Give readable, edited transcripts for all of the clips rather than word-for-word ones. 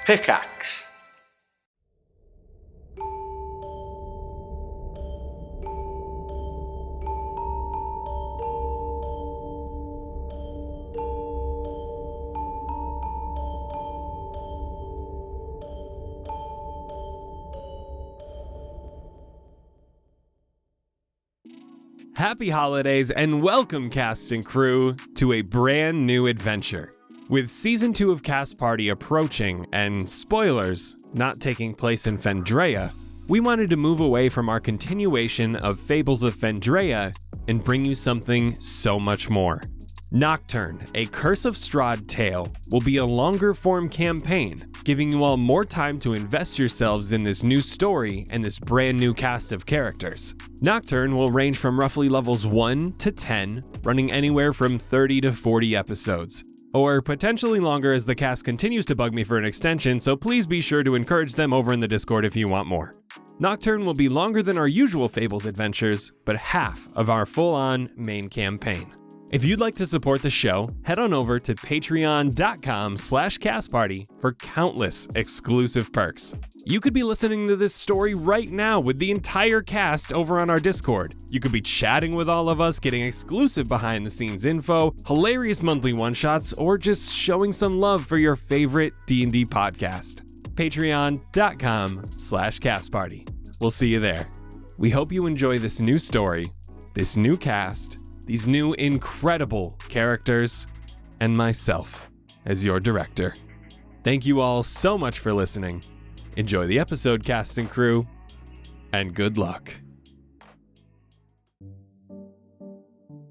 Pickaxe. Happy holidays and welcome, cast and crew, to a brand new adventure. With Season 2 of Cast Party approaching, and spoilers, not taking place in Fendrea, we wanted to move away from our continuation of Fables of Fendrea and bring you something so much more. Nocturne, a Curse of Strahd tale, will be a longer form campaign, giving you all more time to invest yourselves in this new story and this brand new cast of characters. Nocturne will range from roughly levels 1 to 10, running anywhere from 30 to 40 episodes, or potentially longer as the cast continues to bug me for an extension, so please be sure to encourage them over in the Discord if you want more. Nocturne will be longer than our usual Fables adventures, but half of our full-on main campaign. If you'd like to support the show, head on over to patreon.com/castparty for countless exclusive perks. You could be listening to this story right now with the entire cast over on our Discord. You could be chatting with all of us, getting exclusive behind the scenes info, hilarious monthly one-shots, or just showing some love for your favorite D&D podcast. Patreon.com/castparty. We'll see you there. We hope you enjoy this new story, this new cast, these new incredible characters, and myself as your director. Thank you all so much for listening. Enjoy the episode, cast and crew, and good luck.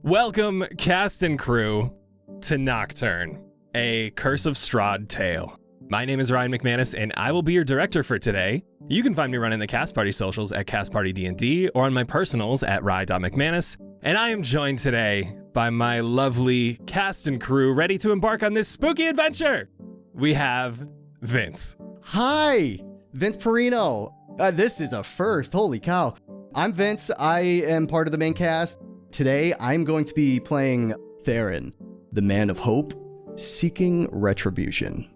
Welcome, cast and crew, to Nocturne, a Curse of Strahd tale. My name is Ryan McManus, and I will be your director for today. You can find me running the Cast Party socials at Cast Party D&D or on my personals at rye.mcmanus. And I am joined today by my lovely cast and crew ready to embark on this spooky adventure. We have Vince. Hi, Vince Perino. This is a first, holy cow. I'm Vince, I am part of the main cast. Today, I'm going to be playing Theren, the Man of Hope, seeking retribution.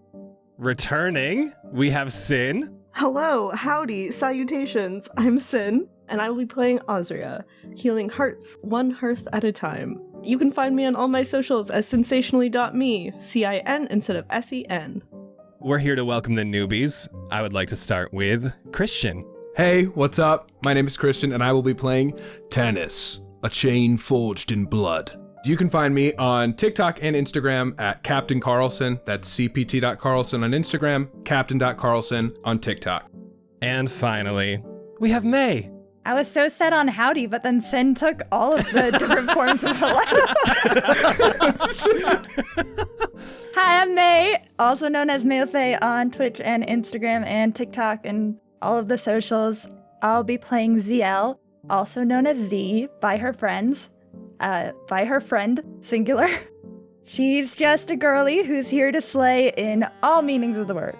Returning, we have Sin. Hello, howdy, salutations. I'm Sin, and I will be playing Aasria, healing hearts one hearth at a time. You can find me on all my socials as sensationally.me, C-I-N instead of S-E-N. We're here to welcome the newbies. I would like to start with Christian. Hey, what's up? My name is Christian, and I will be playing Tannis, a chain forged in blood. You can find me on TikTok and Instagram at Captain Carlson. That's cpt.carlson on Instagram, captain.carlson on TikTok. And finally, we have May. I was so set on howdy, but then Sin took all of the different forms of hello. Hi, I'm May, also known as Mayfae on Twitch and Instagram and TikTok and all of the socials. I'll be playing Zielle, also known as Z, by her friend, singular. She's just a girly who's here to slay in all meanings of the word.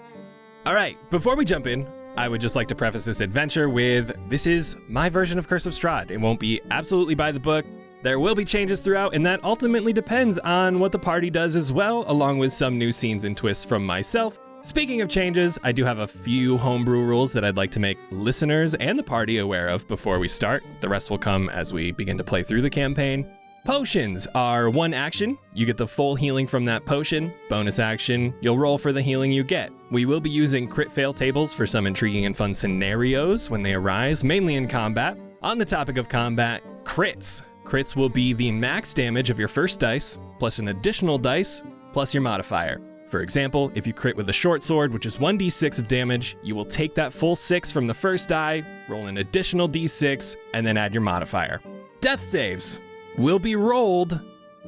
All right, before we jump in, I would just like to preface this adventure with, this is my version of Curse of Strahd. It won't be absolutely by the book. There will be changes throughout, and that ultimately depends on what the party does as well, along with some new scenes and twists from myself. Speaking of changes, I do have a few homebrew rules that I'd like to make listeners and the party aware of before we start. The rest will come as we begin to play through the campaign. Potions are one action. You get the full healing from that potion. Bonus action, you'll roll for the healing you get. We will be using crit fail tables for some intriguing and fun scenarios when they arise, mainly in combat. On the topic of combat, crits. Crits will be the max damage of your first dice, plus an additional dice, plus your modifier. For example, if you crit with a short sword, which is 1d6 of damage, you will take that full 6 from the first die, roll an additional d6, and then add your modifier. Death saves will be rolled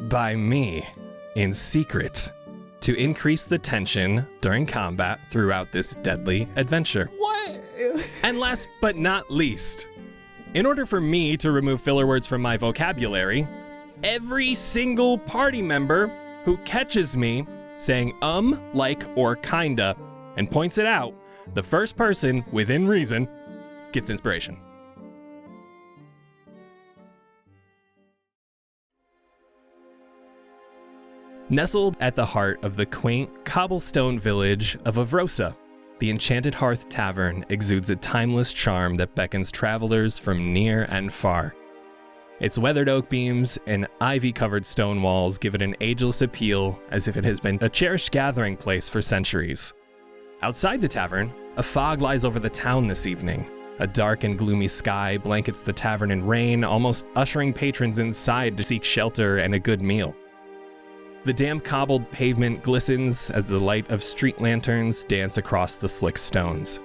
by me in secret to increase the tension during combat throughout this deadly adventure. What? And last but not least, in order for me to remove filler words from my vocabulary, every single party member who catches me saying like, or kinda, and points it out, the first person, within reason, gets inspiration. Nestled at the heart of the quaint cobblestone village of Avrosa the Enchanted Hearth Tavern exudes a timeless charm that beckons travelers from near and far. Its weathered oak beams and ivy-covered stone walls give it an ageless appeal, as if it has been a cherished gathering place for centuries. Outside the tavern, a fog lies over the town this evening. A dark and gloomy sky blankets the tavern in rain, almost ushering patrons inside to seek shelter and a good meal. The damp cobbled pavement glistens as the light of street lanterns dance across the slick stones.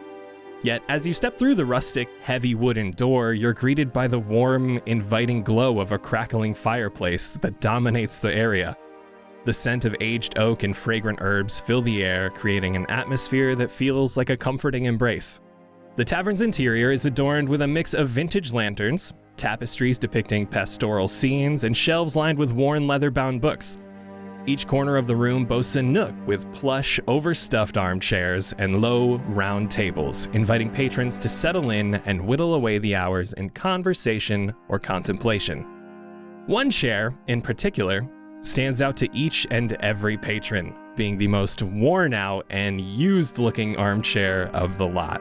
Yet, as you step through the rustic, heavy wooden door, you're greeted by the warm, inviting glow of a crackling fireplace that dominates the area. The scent of aged oak and fragrant herbs fill the air, creating an atmosphere that feels like a comforting embrace. The tavern's interior is adorned with a mix of vintage lanterns, tapestries depicting pastoral scenes, and shelves lined with worn leather-bound books. Each corner of the room boasts a nook with plush, overstuffed armchairs and low, round tables, inviting patrons to settle in and whittle away the hours in conversation or contemplation. One chair, in particular, stands out to each and every patron, being the most worn-out and used-looking armchair of the lot.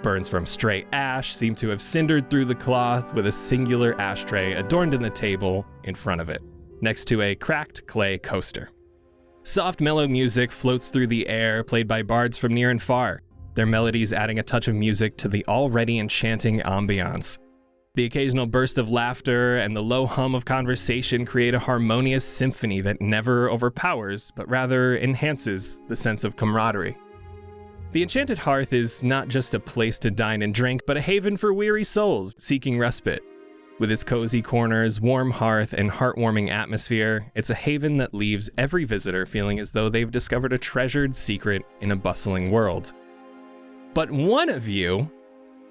Burns from stray ash seem to have cindered through the cloth, with a singular ashtray adorned in the table in front of it, next to a cracked clay coaster. Soft, mellow music floats through the air, played by bards from near and far, their melodies adding a touch of music to the already enchanting ambiance. The occasional burst of laughter and the low hum of conversation create a harmonious symphony that never overpowers, but rather enhances the sense of camaraderie. The Enchanted Hearth is not just a place to dine and drink, but a haven for weary souls seeking respite. With its cozy corners, warm hearth, and heartwarming atmosphere, it's a haven that leaves every visitor feeling as though they've discovered a treasured secret in a bustling world. But one of you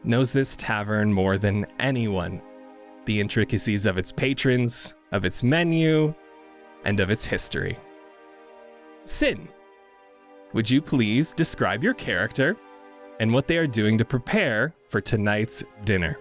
knows this tavern more than anyone: the intricacies of its patrons, of its menu, and of its history. Sin, would you please describe your character and what they are doing to prepare for tonight's dinner?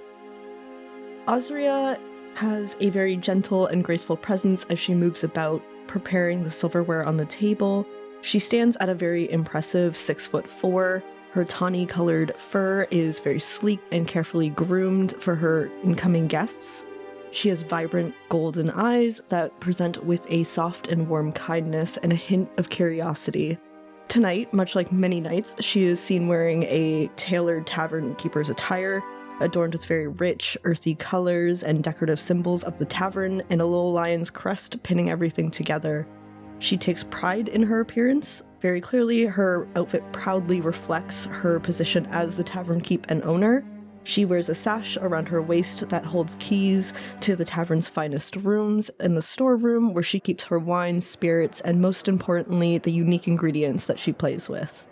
Aasria has a very gentle and graceful presence as she moves about, preparing the silverware on the table. She stands at a very impressive 6'4". Her tawny-colored fur is very sleek and carefully groomed for her incoming guests. She has vibrant golden eyes that present with a soft and warm kindness and a hint of curiosity. Tonight, much like many nights, she is seen wearing a tailored tavern keeper's attire, adorned with very rich, earthy colors and decorative symbols of the tavern, and a little lion's crest pinning everything together. She takes pride in her appearance. Very clearly, her outfit proudly reflects her position as the tavern keep and owner. She wears a sash around her waist that holds keys to the tavern's finest rooms and the storeroom where she keeps her wines, spirits, and most importantly, the unique ingredients that she plays with.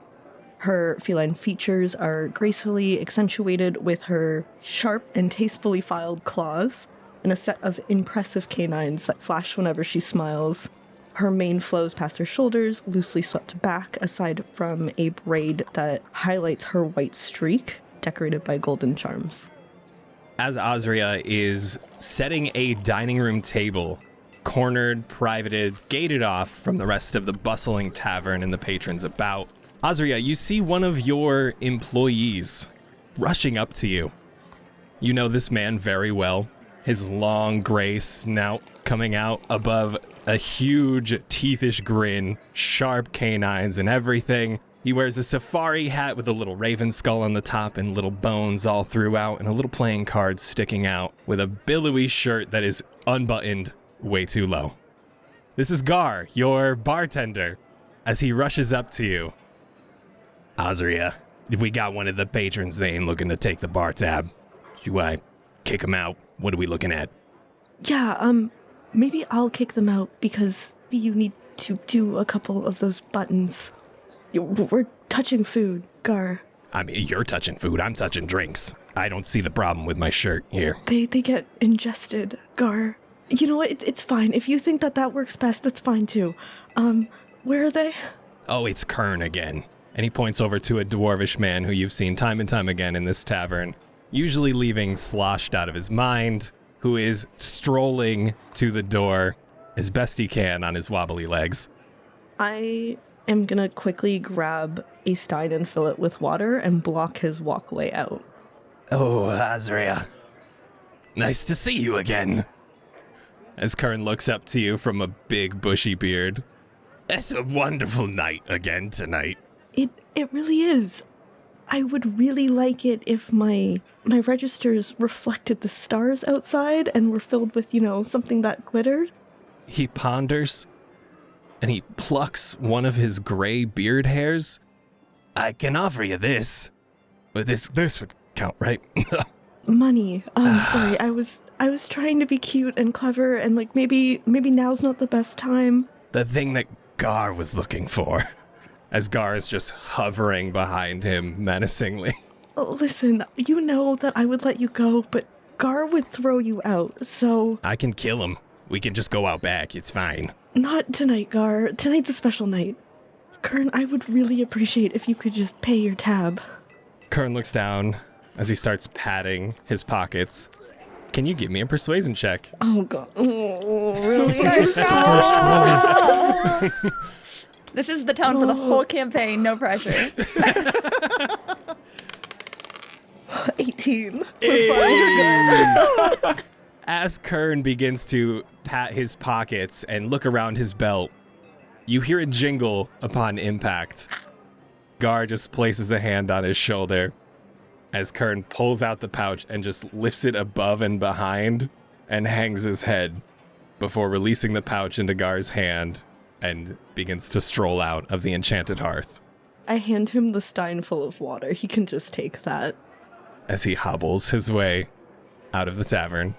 Her feline features are gracefully accentuated with her sharp and tastefully filed claws, and a set of impressive canines that flash whenever she smiles. Her mane flows past her shoulders, loosely swept back, aside from a braid that highlights her white streak, decorated by golden charms. As Aasria is setting a dining room table, cornered, privated, gated off from the rest of the bustling tavern and the patrons about, Aasria, you see one of your employees rushing up to you. You know this man very well. His long gray snout coming out above a huge teethish grin, sharp canines and everything. He wears a safari hat with a little raven skull on the top and little bones all throughout, and a little playing card sticking out with a billowy shirt that is unbuttoned way too low. This is Gar, your bartender, as he rushes up to you. Aasria, if we got one of the patrons, they ain't looking to take the bar tab. Should I kick him out? What are we looking at? Yeah, maybe I'll kick them out because you need to do a couple of those buttons. We're touching food, Gar. I mean, you're touching food, I'm touching drinks. I don't see the problem with my shirt here. They get ingested, Gar. You know what, it's fine. If you think that works best, that's fine too. Where are they? Oh, it's Kern again. And he points over to a dwarvish man who you've seen time and time again in this tavern, usually leaving sloshed out of his mind, who is strolling to the door as best he can on his wobbly legs. I am gonna quickly grab a stein and fill it with water and block his walkway out. Oh, Aasria. Nice to see you again. As Kern looks up to you from a big bushy beard. It's a wonderful night again tonight. It really is. I would really like it if my registers reflected the stars outside and were filled with, something that glittered. He ponders, and he plucks one of his gray beard hairs. I can offer you this. But this would count, right? Money. Sorry, I was trying to be cute and clever and maybe now's not the best time. The thing that Gar was looking for. As Gar is just hovering behind him menacingly. Listen, you know that I would let you go, but Gar would throw you out, so... I can kill him. We can just go out back, it's fine. Not tonight, Gar. Tonight's a special night. Kern, I would really appreciate if you could just pay your tab. Kern looks down as he starts patting his pockets. Can you give me a persuasion check? Oh, God. Oh, really? This is the tone for the whole campaign, no pressure. 18. We're fine, you're good. As Kern begins to pat his pockets and look around his belt, you hear a jingle upon impact. Gar just places a hand on his shoulder as Kern pulls out the pouch and just lifts it above and behind and hangs his head before releasing the pouch into Gar's hand and begins to stroll out of the enchanted hearth. I hand him the stein full of water. He can just take that. As he hobbles his way out of the tavern.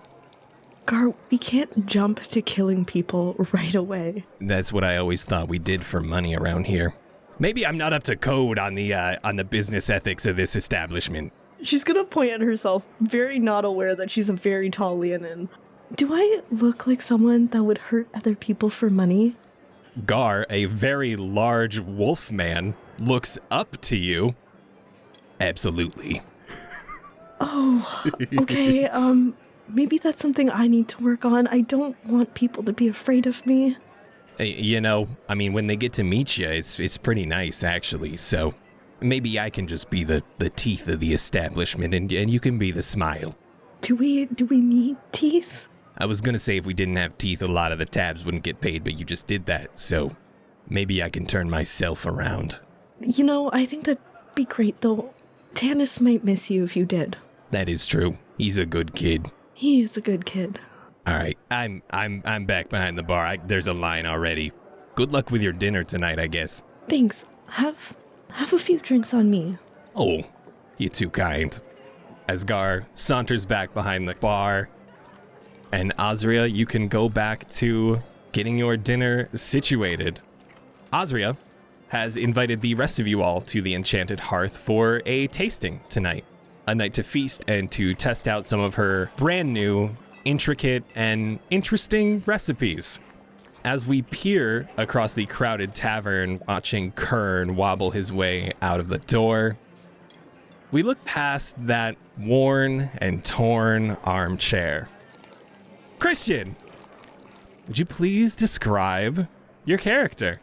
Gar, we can't jump to killing people right away. That's what I always thought we did for money around here. Maybe I'm not up to code on the business ethics of this establishment. She's gonna point at herself, very not aware that she's a very tall Leonin. Do I look like someone that would hurt other people for money? Gar, a very large wolf man, looks up to you. Absolutely. Oh, okay, maybe that's something I need to work on. I don't want people to be afraid of me. When they get to meet you, it's pretty nice, actually, so maybe I can just be the teeth of the establishment and you can be the smile. Do we need teeth? I was gonna say if we didn't have teeth, a lot of the tabs wouldn't get paid, but you just did that, so maybe I can turn myself around. I think that'd be great, though. Tannis might miss you if you did. That is true. He's a good kid. He is a good kid. All right, I'm back behind the bar. There's a line already. Good luck with your dinner tonight, I guess. Thanks. Have a few drinks on me. Oh, you're too kind. As Gar saunters back behind the bar, and Aasria, you can go back to getting your dinner situated. Aasria has invited the rest of you all to the Enchanted Hearth for a tasting tonight. A night to feast and to test out some of her brand new, intricate, and interesting recipes. As we peer across the crowded tavern, watching Kern wobble his way out of the door, we look past that worn and torn armchair. Christian, would you please describe your character?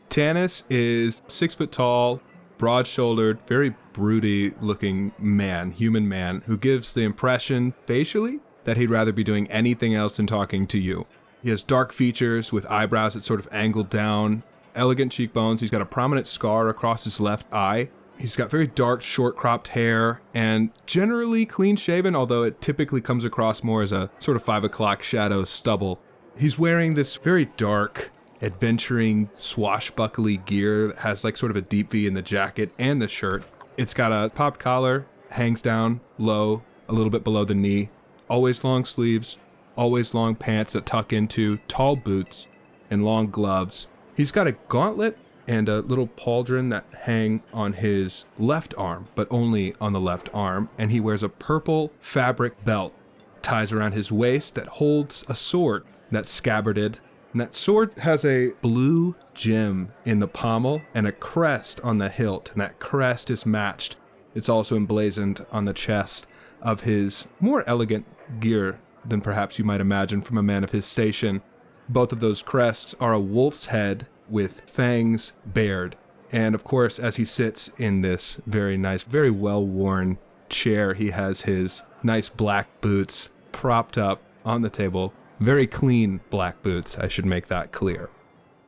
Tannis is 6 foot tall, broad-shouldered, very broody-looking man, human man, who gives the impression, facially, that he'd rather be doing anything else than talking to you. He has dark features with eyebrows that sort of angled down, elegant cheekbones. He's got a prominent scar across his left eye. He's got very dark, short-cropped hair, and generally clean-shaven, although it typically comes across more as a sort of 5 o'clock shadow stubble. He's wearing this very dark, adventuring, swashbuckly gear that has sort of a deep V in the jacket and the shirt. It's got a popped collar, hangs down low, a little bit below the knee, always long sleeves, always long pants that tuck into, tall boots, and long gloves. He's got a gauntlet and a little pauldron that hang on his left arm, but only on the left arm, and he wears a purple fabric belt, ties around his waist that holds a sword that's scabbarded, and that sword has a blue gem in the pommel and a crest on the hilt, and that crest is matched. It's also emblazoned on the chest of his more elegant gear than perhaps you might imagine from a man of his station. Both of those crests are a wolf's head with fangs bared, And of course, as he sits in this very nice, very well-worn chair, he has his nice black boots propped up on the table. Very clean black boots, I should make that clear.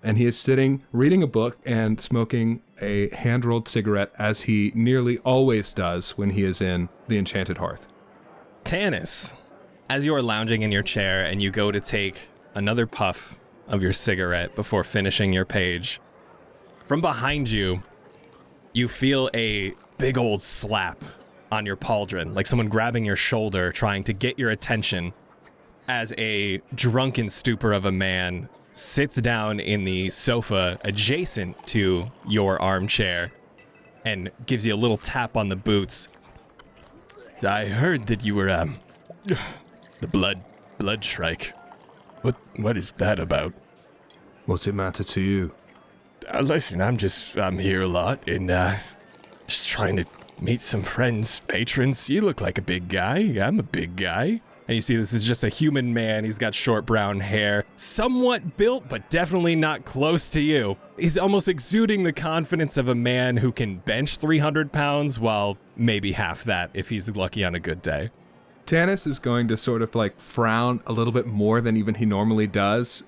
And he is sitting, reading a book and smoking a hand-rolled cigarette, as he nearly always does when he is in the Enchanted Hearth. Tannis, as you are lounging in your chair and you go to take another puff of your cigarette before finishing your page, from behind you, you feel a big old slap on your pauldron, like someone grabbing your shoulder, trying to get your attention, as a drunken stupor of a man sits down in the sofa adjacent to your armchair and gives you a little tap on the boots. I heard that you were, the blood shrike. What is that about? What's it matter to you? Listen, I'm here a lot and, just trying to meet some friends, patrons. You look like a big guy. I'm a big guy. And you see this is just a human man. He's got short brown hair, somewhat built, but definitely not close to you. He's almost exuding the confidence of a man who can bench 300 pounds, while maybe half that if he's lucky on a good day. Tannis is going to sort of like frown a little bit more than even he normally does.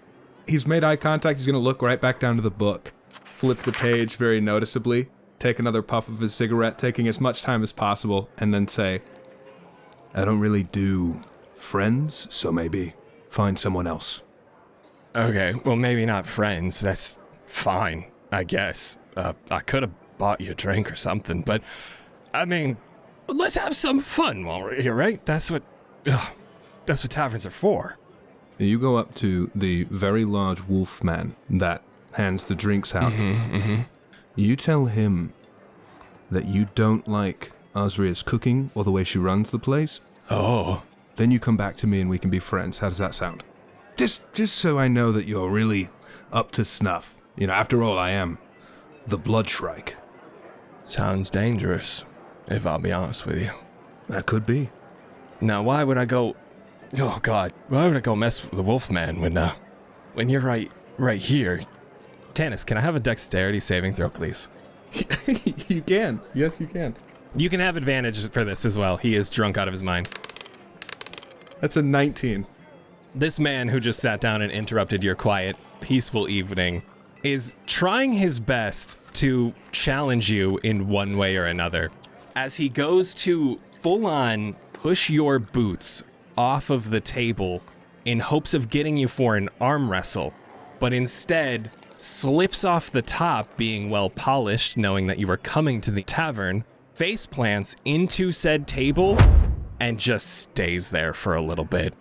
He's made eye contact. He's going to look right back down to the book, flip the page very noticeably, take another puff of his cigarette, taking as much time as possible, and then say, I don't really do friends, so maybe find someone else. Okay, well, maybe not friends. That's fine, I guess. I could have bought you a drink or something, but, I mean, let's have some fun while we're here, right? That's what taverns are for. You go up to the very large wolf man that hands the drinks out. You tell him that you don't like Aasria's cooking or the way she runs the place. Oh. Then you come back to me and we can be friends. How does that sound? Just so I know that you're really up to snuff. You know, after all, I am the blood shrike. Sounds dangerous, if I'll be honest with you. That could be. Now, why would I go... Oh, God. Why would I go mess with the Wolfman when you're right here? Tannis, can I have a dexterity saving throw, please? You can. Yes, you can. You can have advantage for this as well. He is drunk out of his mind. That's a 19. This man who just sat down and interrupted your quiet, peaceful evening is trying his best to challenge you in one way or another. As he goes to full-on push your boots off of the table in hopes of getting you for an arm wrestle, but instead slips off the top, being well polished, knowing that you were coming to the tavern, face plants into said table, and just stays there for a little bit.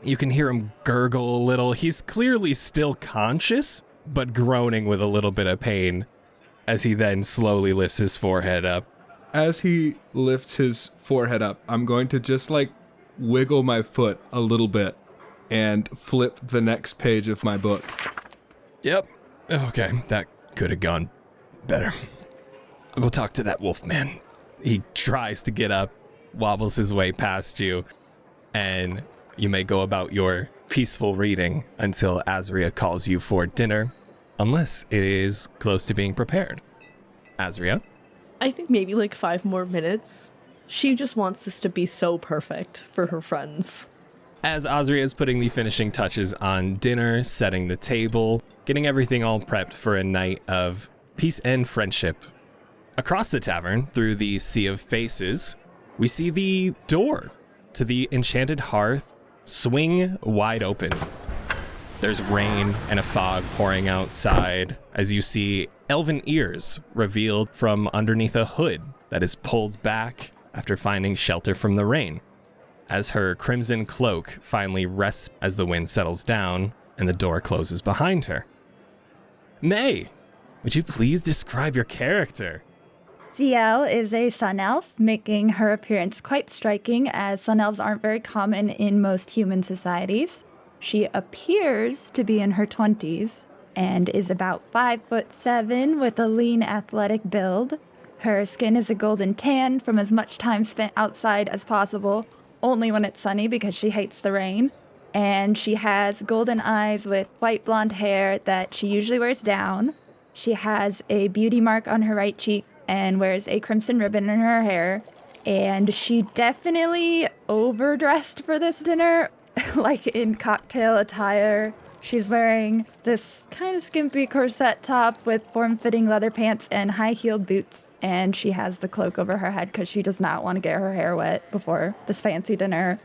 You can hear him gurgle a little. He's clearly still conscious, but groaning with a little bit of pain as he then slowly lifts his forehead up. As he lifts his forehead up, I'm going to just like wiggle my foot a little bit and flip the next page of my book. Yep. Okay, that could have gone better. I'll go talk to that wolf man. He tries to get up, wobbles his way past you, and you may go about your peaceful reading until Aasria calls you for dinner, unless it is close to being prepared. Aasria? I think maybe like 5 more minutes. She just wants this to be so perfect for her friends. As Aasria is putting the finishing touches on dinner, setting the table, getting everything all prepped for a night of peace and friendship. Across the tavern, through the sea of faces, we see the door to the enchanted hearth swing wide open. There's rain and a fog pouring outside as you see elven ears revealed from underneath a hood that is pulled back after finding shelter from the rain, as her crimson cloak finally rests as the wind settles down and the door closes behind her. May, would you please describe your character? Zielle is a sun elf, making her appearance quite striking, as sun elves aren't very common in most human societies. She appears to be in her 20s and is about 5'7" with a lean, athletic build. Her skin is a golden tan from as much time spent outside as possible, only when it's sunny because she hates the rain. And she has golden eyes with white blonde hair that she usually wears down. She has a beauty mark on her right cheek and wears a crimson ribbon in her hair. And she definitely overdressed for this dinner, like in cocktail attire. She's wearing this kind of skimpy corset top with form-fitting leather pants and high-heeled boots. And she has the cloak over her head because she does not want to get her hair wet before this fancy dinner.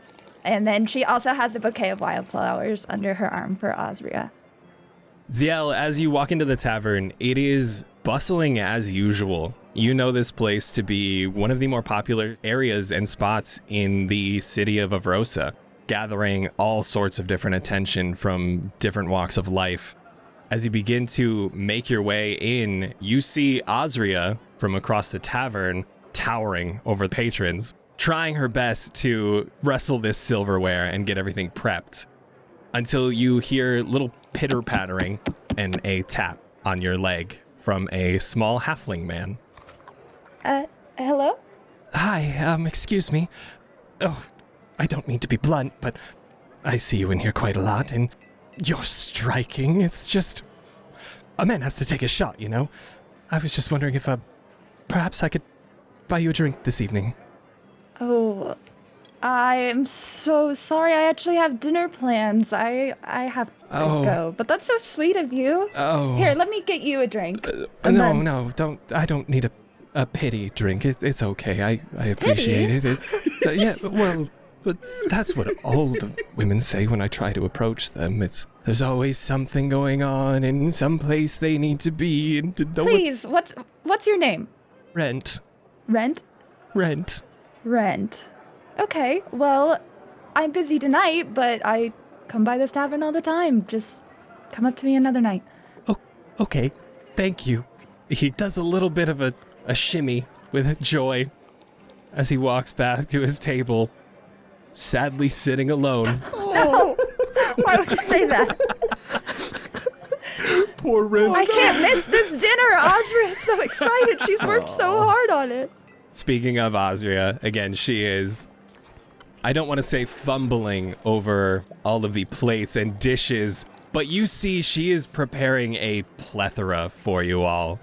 And then she also has a bouquet of wildflowers under her arm for Aasria. Zielle, as you walk into the tavern, it is bustling as usual. You know this place to be one of the more popular areas and spots in the city of Avrosa, gathering all sorts of different attention from different walks of life. As you begin to make your way in, you see Aasria from across the tavern towering over the patrons, trying her best to wrestle this silverware and get everything prepped, until you hear little pitter-pattering and a tap on your leg from a small halfling man. Hello? Hi, excuse me. Oh, I don't mean to be blunt, but I see you in here quite a lot, and you're striking. It's just... a man has to take a shot, you know? I was just wondering if, perhaps I could buy you a drink this evening. Oh, I am so sorry. I actually have dinner plans. I have to go. But that's so sweet of you. Oh. Here, let me get you a drink. No, don't. I don't need a pity drink. It's okay. I appreciate it. Yeah, well, but that's what all the women say when I try to approach them. There's always something going on in some place they need to be. And Please, what's your name? Rent. Rent? Rent. Rent. Okay, well, I'm busy tonight, but I come by this tavern all the time. Just come up to me another night. Oh, okay. Thank you. He does a little bit of a shimmy with joy as he walks back to his table, sadly sitting alone. Oh, why would you say that? Poor Rent. I can't miss this dinner. Aasria is so excited. She's worked so hard on it. Speaking of Aasria, again, she is, I don't want to say fumbling over all of the plates and dishes, but you see she is preparing a plethora for you all.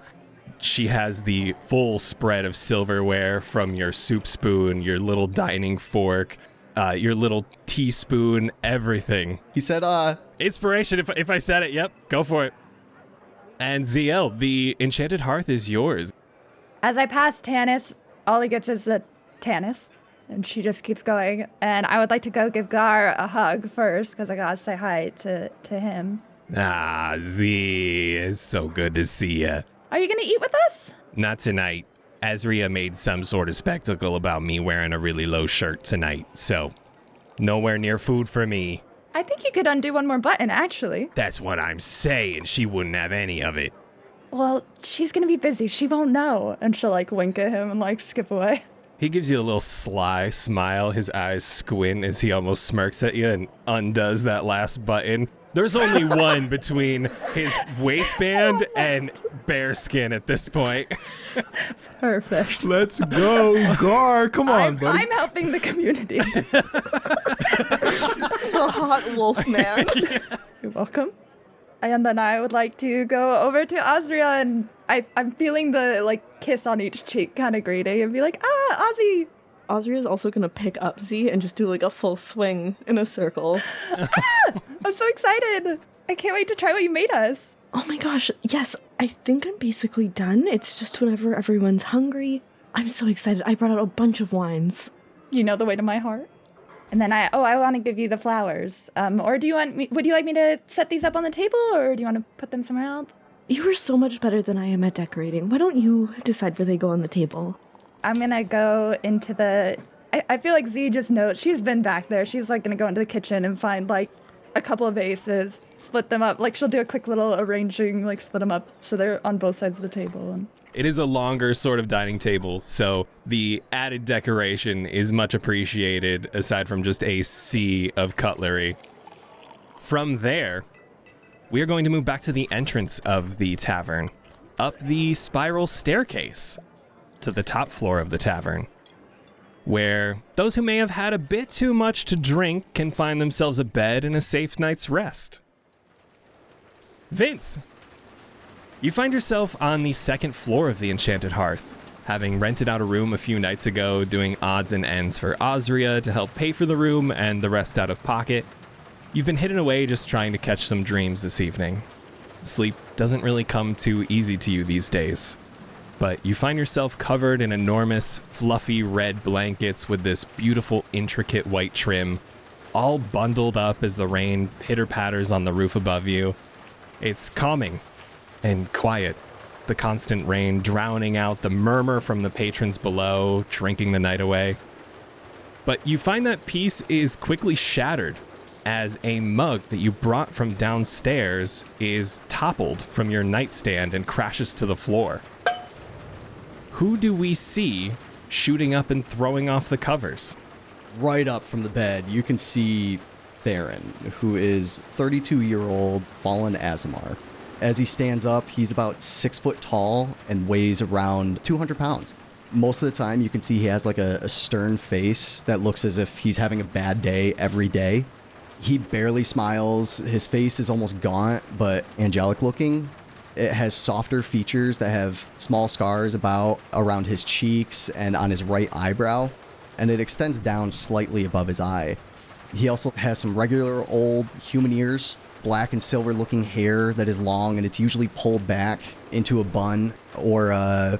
She has the full spread of silverware, from your soup spoon, your little dining fork, your little teaspoon, everything. He said, Inspiration, if I said it, yep, go for it. And Zielle, the enchanted hearth is yours. As I pass Tannis, all he gets is the Tannis, and she just keeps going. And I would like to go give Gar a hug first, because I gotta say hi to him. Ah, Z, it's so good to see ya. Are you gonna eat with us? Not tonight. Aasria made some sort of spectacle about me wearing a really low shirt tonight, so nowhere near food for me. I think you could undo one more button, actually. That's what I'm saying. She wouldn't have any of it. Well, she's gonna be busy. She won't know. And she'll, wink at him and, skip away. He gives you a little sly smile. His eyes squint as he almost smirks at you and undoes that last button. There's only one between his waistband and bare skin at this point. Perfect. Let's go, Gar. Come on, buddy. I'm helping the community. The hot wolf man. Yeah. You're welcome. And then I would like to go over to Aasria, and I'm feeling the, kiss on each cheek kind of greeting, and be like, Ozzy! Aasria is also gonna pick up Z and just do a full swing in a circle. I'm so excited! I can't wait to try what you made us. Oh my gosh, yes, I think I'm basically done. It's just whenever everyone's hungry. I'm so excited. I brought out a bunch of wines. You know the way to my heart. And then I want to give you the flowers. Or would you like me to set these up on the table, or do you want to put them somewhere else? You are so much better than I am at decorating. Why don't you decide where they go on the table? I'm gonna go into the... I feel like Z just knows. She's been back there. She's gonna go into the kitchen and find a couple of vases, split them up. She'll do a quick little arranging, split them up so they're on both sides of the table. And It is a longer sort of dining table, so the added decoration is much appreciated aside from just a sea of cutlery. From there, we are going to move back to the entrance of the tavern, up the spiral staircase to the top floor of the tavern, where those who may have had a bit too much to drink can find themselves a bed and a safe night's rest. Vince, You find yourself on the second floor of the Enchanted Hearth, having rented out a room a few nights ago, doing odds and ends for Aasria to help pay for the room and the rest out of pocket. You've been hidden away just trying to catch some dreams this evening. Sleep doesn't really come too easy to you these days, but you find yourself covered in enormous, fluffy red blankets with this beautiful, intricate white trim, all bundled up as the rain pitter-patters on the roof above you. It's calming and quiet, the constant rain drowning out the murmur from the patrons below, drinking the night away. But you find that peace is quickly shattered as a mug that you brought from downstairs is toppled from your nightstand and crashes to the floor. Who do we see shooting up and throwing off the covers? Right up from the bed, you can see Theren, who is 32-year-old fallen Aasimar. As he stands up, he's about 6 foot tall and weighs around 200 pounds. Most of the time, you can see he has like a stern face that looks as if he's having a bad day every day. He barely smiles. His face is almost gaunt, but angelic looking. It has softer features that have small scars around his cheeks and on his right eyebrow, and it extends down slightly above his eye. He also has some regular old human ears, black and silver looking hair that is long, and it's usually pulled back into a bun or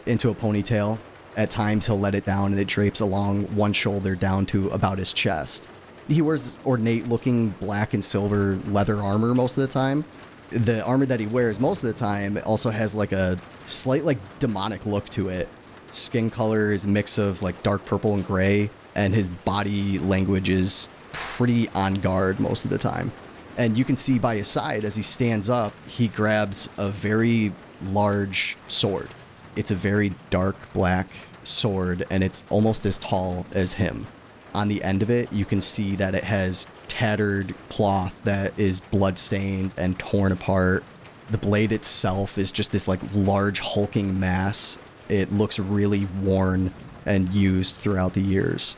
into a ponytail. At times he'll let it down and it drapes along one shoulder down to about his chest. He wears ornate looking black and silver leather armor most of the time. The armor that he wears most of the time also has like a slight like demonic look to it. Skin color is a mix of like dark purple and gray, and his body language is pretty on guard most of the time. And you can see by his side as he stands up, he grabs a very large sword. It's a very dark black sword, and it's almost as tall as him. On the end of it, you can see that it has tattered cloth that is bloodstained and torn apart. The blade itself is just this like large hulking mass. It looks really worn and used throughout the years.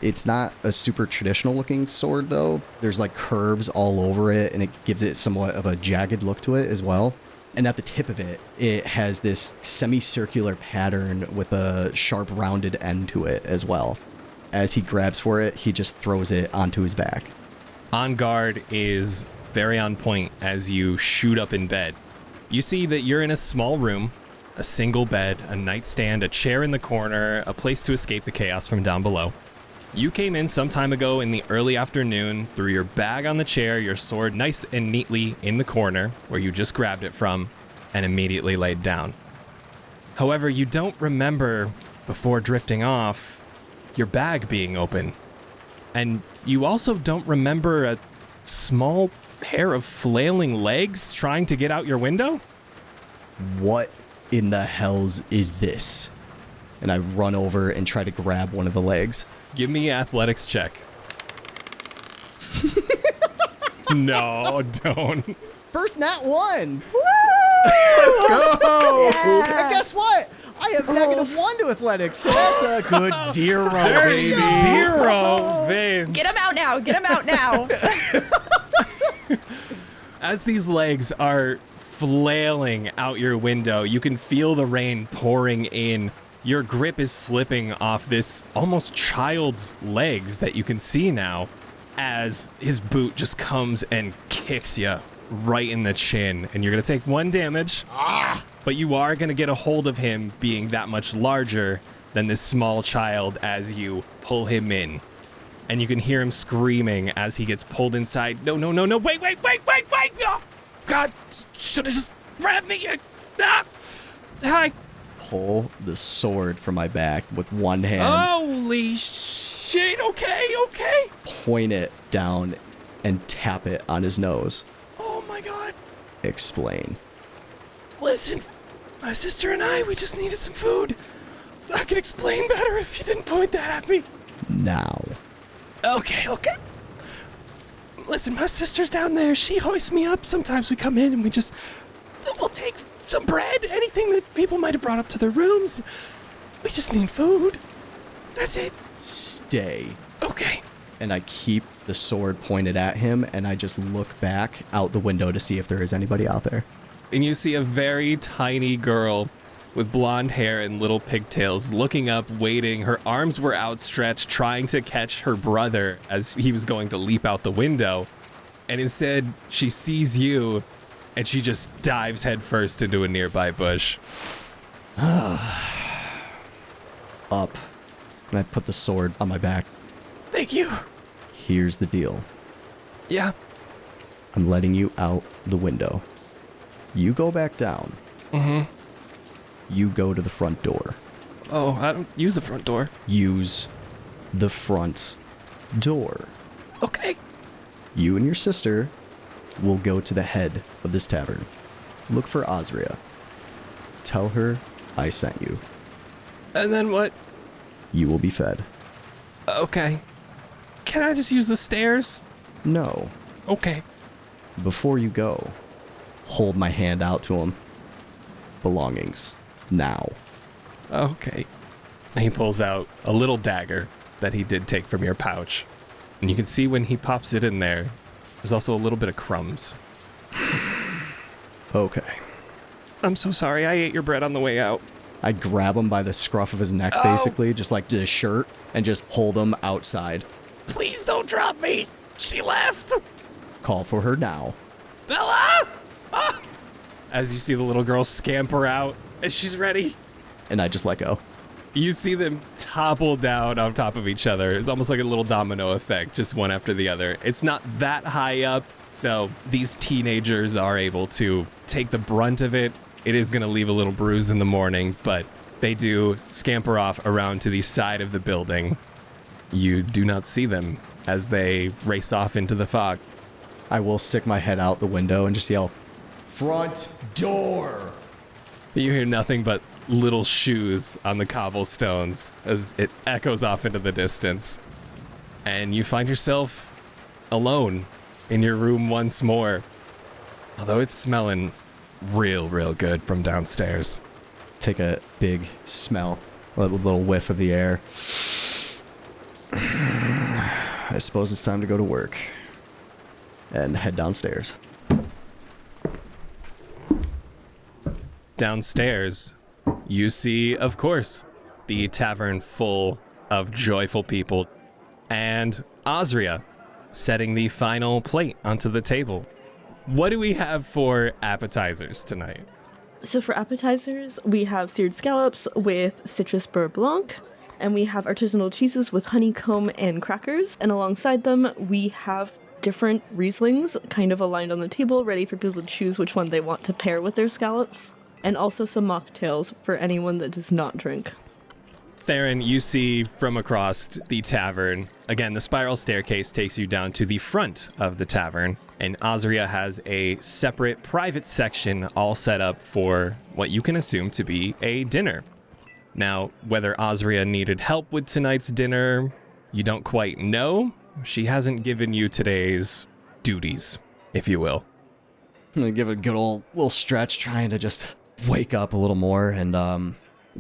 It's not a super traditional looking sword though. There's like curves all over it, and it gives it somewhat of a jagged look to it as well. And at the tip of it, it has this semicircular pattern with a sharp rounded end to it as well. As he grabs for it, he just throws it onto his back. On guard is very on point as you shoot up in bed. You see that you're in a small room, a single bed, a nightstand, a chair in the corner, a place to escape the chaos from down below. You came in some time ago in the early afternoon, threw your bag on the chair, your sword nice and neatly in the corner where you just grabbed it from, and immediately laid down. However, you don't remember, before drifting off, your bag being open. And you also don't remember a small pair of flailing legs trying to get out your window? What in the hells is this? And I run over and try to grab one of the legs. Give me an athletics check. No, don't. First nat 1! Let's go! And guess what? I have -1 to athletics, so that's a good 0, baby. 0, Vince. Get him out now. Get him out now. As these legs are flailing out your window, you can feel the rain pouring in. Your grip is slipping off this almost child's legs that you can see now as his boot just comes and kicks you right in the chin. And you're going to take 1 damage. But you are going to get a hold of him being that much larger than this small child as you pull him in. And you can hear him screaming as he gets pulled inside. No, wait, oh, God, should have just grabbed me. Hi. Pull the sword from my back with one hand. Holy shit, okay. Point it down and tap it on his nose. Oh my God. Explain. Listen, my sister and I, we just needed some food. I could explain better if you didn't point that at me. Now. Okay. Listen, my sister's down there. She hoists me up. Sometimes we come in and we'll take some bread, anything that people might have brought up to their rooms. We just need food. That's it. Stay. Okay. And I keep the sword pointed at him, and I just look back out the window to see if there is anybody out there. and you see a very tiny girl with blonde hair and little pigtails looking up, waiting. Her arms were outstretched, trying to catch her brother as he was going to leap out the window. And instead, she sees you, and she just dives headfirst into a nearby bush. Up. And I put the sword on my back. Thank you. Here's the deal. Yeah. I'm letting you out the window. You go back down. Mm-hmm. You go to the front door. Oh, I don't use the front door. Use the front door. Okay. You and your sister will go to the head of this tavern. Look for Aasria. Tell her I sent you. And then what? You will be fed. Okay. Can I just use the stairs? No. Okay. Before you go, hold my hand out to him. Belongings. Now. Okay. And he pulls out a little dagger that he did take from your pouch. And you can see when he pops it in there, there's also a little bit of crumbs. Okay. I'm so sorry, I ate your bread on the way out. I grab him by the scruff of his neck, basically, just like the shirt, and just hold him outside. Please don't drop me. She left. Call for her now. Bella! Ah! As you see the little girl scamper out, and she's ready. And I just let go. You see them topple down on top of each other. It's almost like a little domino effect, just one after the other. It's not that high up, so these teenagers are able to take the brunt of it. It is going to leave a little bruise in the morning, but they do scamper off around to the side of the building. You do not see them as they race off into the fog. I will stick my head out the window and just yell, "Front door!" You hear nothing but little shoes on the cobblestones as it echoes off into the distance. And you find yourself alone in your room once more. Although it's smelling real good from downstairs. Take a big smell, a little whiff of the air. I suppose it's time to go to work. And head downstairs. Downstairs, you see, of course, the tavern full of joyful people, and Aasria setting the final plate onto the table. What do we have for appetizers tonight? So for appetizers, we have seared scallops with citrus beurre blanc, and we have artisanal cheeses with honeycomb and crackers, and alongside them, we have different Rieslings kind of aligned on the table, ready for people to choose which one they want to pair with their scallops, and also some mocktails for anyone that does not drink. Theren, you see from across the tavern, again, the spiral staircase takes you down to the front of the tavern, and Aasria has a separate private section all set up for what you can assume to be a dinner. Now, whether Aasria needed help with tonight's dinner, you don't quite know. She hasn't given you today's duties, if you will. I'm gonna give it a good old little stretch, trying to just wake up a little more and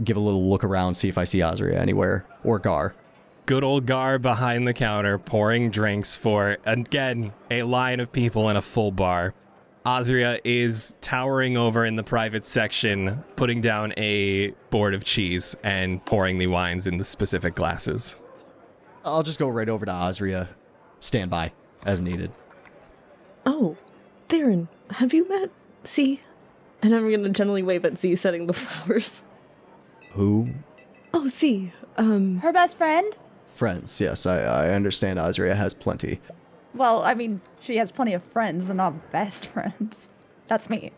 give a little look around, see if I see Aasria anywhere, or Gar. Good old Gar behind the counter pouring drinks for, again, a line of people in a full bar. Aasria is towering over in the private section, putting down a board of cheese and pouring the wines in the specific glasses. I'll just go right over to Aasria. Stand by, as needed. Oh, Theren, have you met Z? And I'm gonna gently wave at Z setting the flowers. Who? Oh, Z, Her best friend? Friends, yes, I understand Aasria has plenty. Well, I mean, she has plenty of friends, but not best friends. That's me.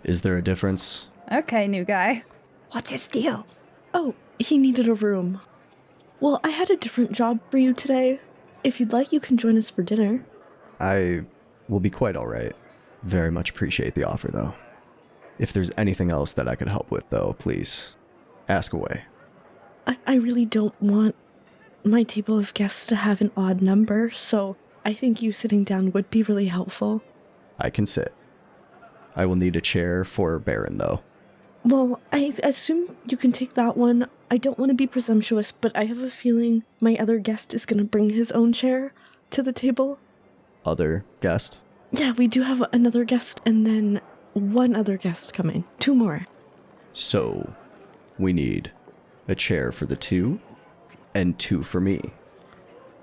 Is there a difference? Okay, new guy. What's his deal? Oh, he needed a room. Well, I had a different job for you today. If you'd like, you can join us for dinner. I will be quite alright. Very much appreciate the offer, though. If there's anything else that I could help with, though, please, ask away. I really don't want my table of guests to have an odd number, so I think you sitting down would be really helpful. I can sit. I will need a chair for Baron, though. Well, I assume you can take that one. I don't want to be presumptuous, but I have a feeling my other guest is going to bring his own chair to the table. Other guest? Yeah, we do have another guest, and then one other guest coming. 2 more. So, we need a chair for the 2 and 2 for me.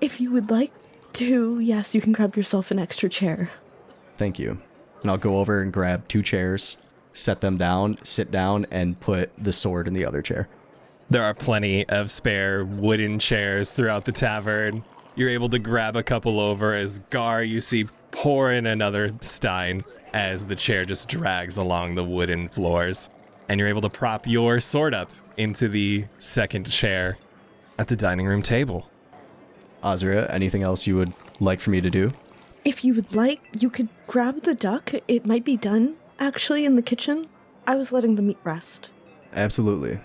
If you would like to, yes, you can grab yourself an extra chair. Thank you. And I'll go over and grab 2 chairs, set them down, sit down, and put the sword in the other chair. There are plenty of spare wooden chairs throughout the tavern. You're able to grab a couple over as Gar, you see, pour in another stein as the chair just drags along the wooden floors. And you're able to prop your sword up into the second chair at the dining room table. Aasria, anything else you would like for me to do? If you would like, you could grab the duck. It might be done, actually, in the kitchen. I was letting the meat rest. Absolutely.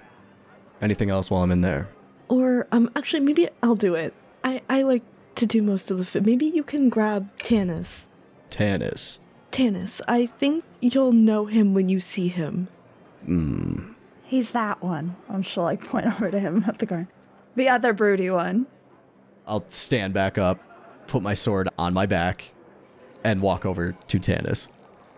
Anything else while I'm in there? Or, actually, maybe I'll do it. I like to do most of the food. Maybe you can grab Tannis. Tannis. Tannis. I think you'll know him when you see him. He's that one. She'll point over to him at the garden. The other broody one. I'll stand back up, put my sword on my back, and walk over to Tannis.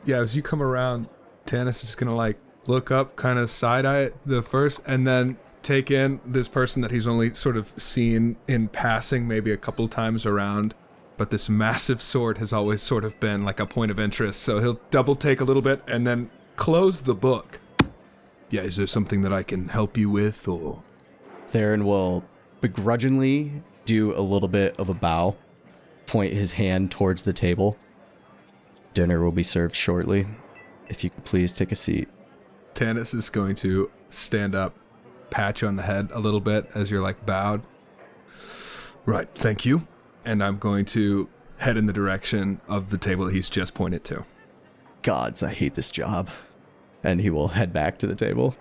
Yeah, as you come around, Tannis is gonna look up, kind of side-eye it the first, and then take in this person that he's only sort of seen in passing maybe a couple times around. But this massive sword has always sort of been like a point of interest, so he'll double take a little bit and then close the book. Yeah, is there something that I can help you with, or? Theren will begrudgingly do a little bit of a bow, point his hand towards the table. Dinner will be served shortly. If you could please take a seat. Tannis is going to stand up, pat you on the head a little bit as you're bowed. Right, thank you. And I'm going to head in the direction of the table that he's just pointed to. Gods, I hate this job. And he will head back to the table.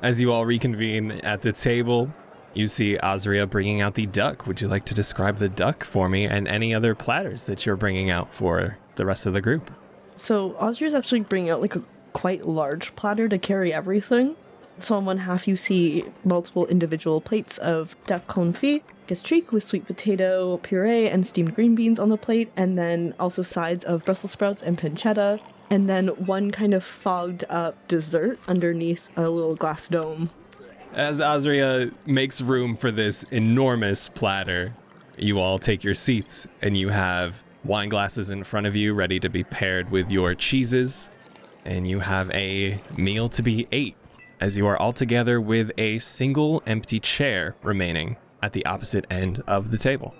As you all reconvene at the table, you see Aasria bringing out the duck. Would you like to describe the duck for me and any other platters that you're bringing out for the rest of the group? So Aasria's actually bringing out a quite large platter to carry everything. So on one half you see multiple individual plates of duck confit, gastrique with sweet potato puree and steamed green beans on the plate, and then also sides of Brussels sprouts and pancetta, and then one kind of fogged up dessert underneath a little glass dome. As Aasria makes room for this enormous platter, you all take your seats and you have wine glasses in front of you ready to be paired with your cheeses, and you have a meal to be ate as you are all together with a single empty chair remaining at the opposite end of the table.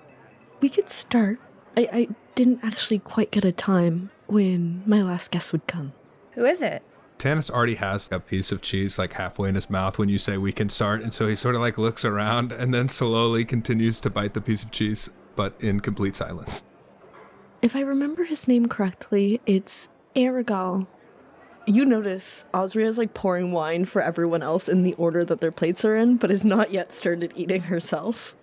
We could start. I didn't actually quite get a time when my last guest would come. Who is it? Tannis already has a piece of cheese halfway in his mouth when you say we can start, and so he sort of looks around and then slowly continues to bite the piece of cheese, but in complete silence. If I remember his name correctly, it's Erigal. You notice Aasria's pouring wine for everyone else in the order that their plates are in, but has not yet started eating herself.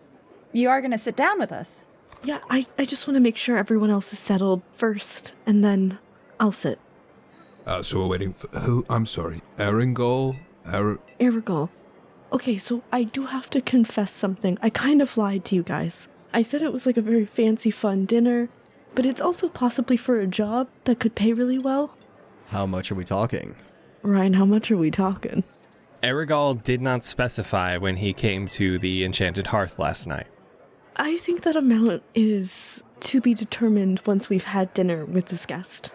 You are going to sit down with us. Yeah, I just want to make sure everyone else is settled first, and then I'll sit. So we're waiting for who? I'm sorry. Erringol? Erigal. Okay, so I do have to confess something. I kind of lied to you guys. I said it was a very fancy, fun dinner, but it's also possibly for a job that could pay really well. How much are we talking? Ryan, how much are we talking? Erigal did not specify when he came to the Enchanted Hearth last night. I think that amount is to be determined once we've had dinner with this guest.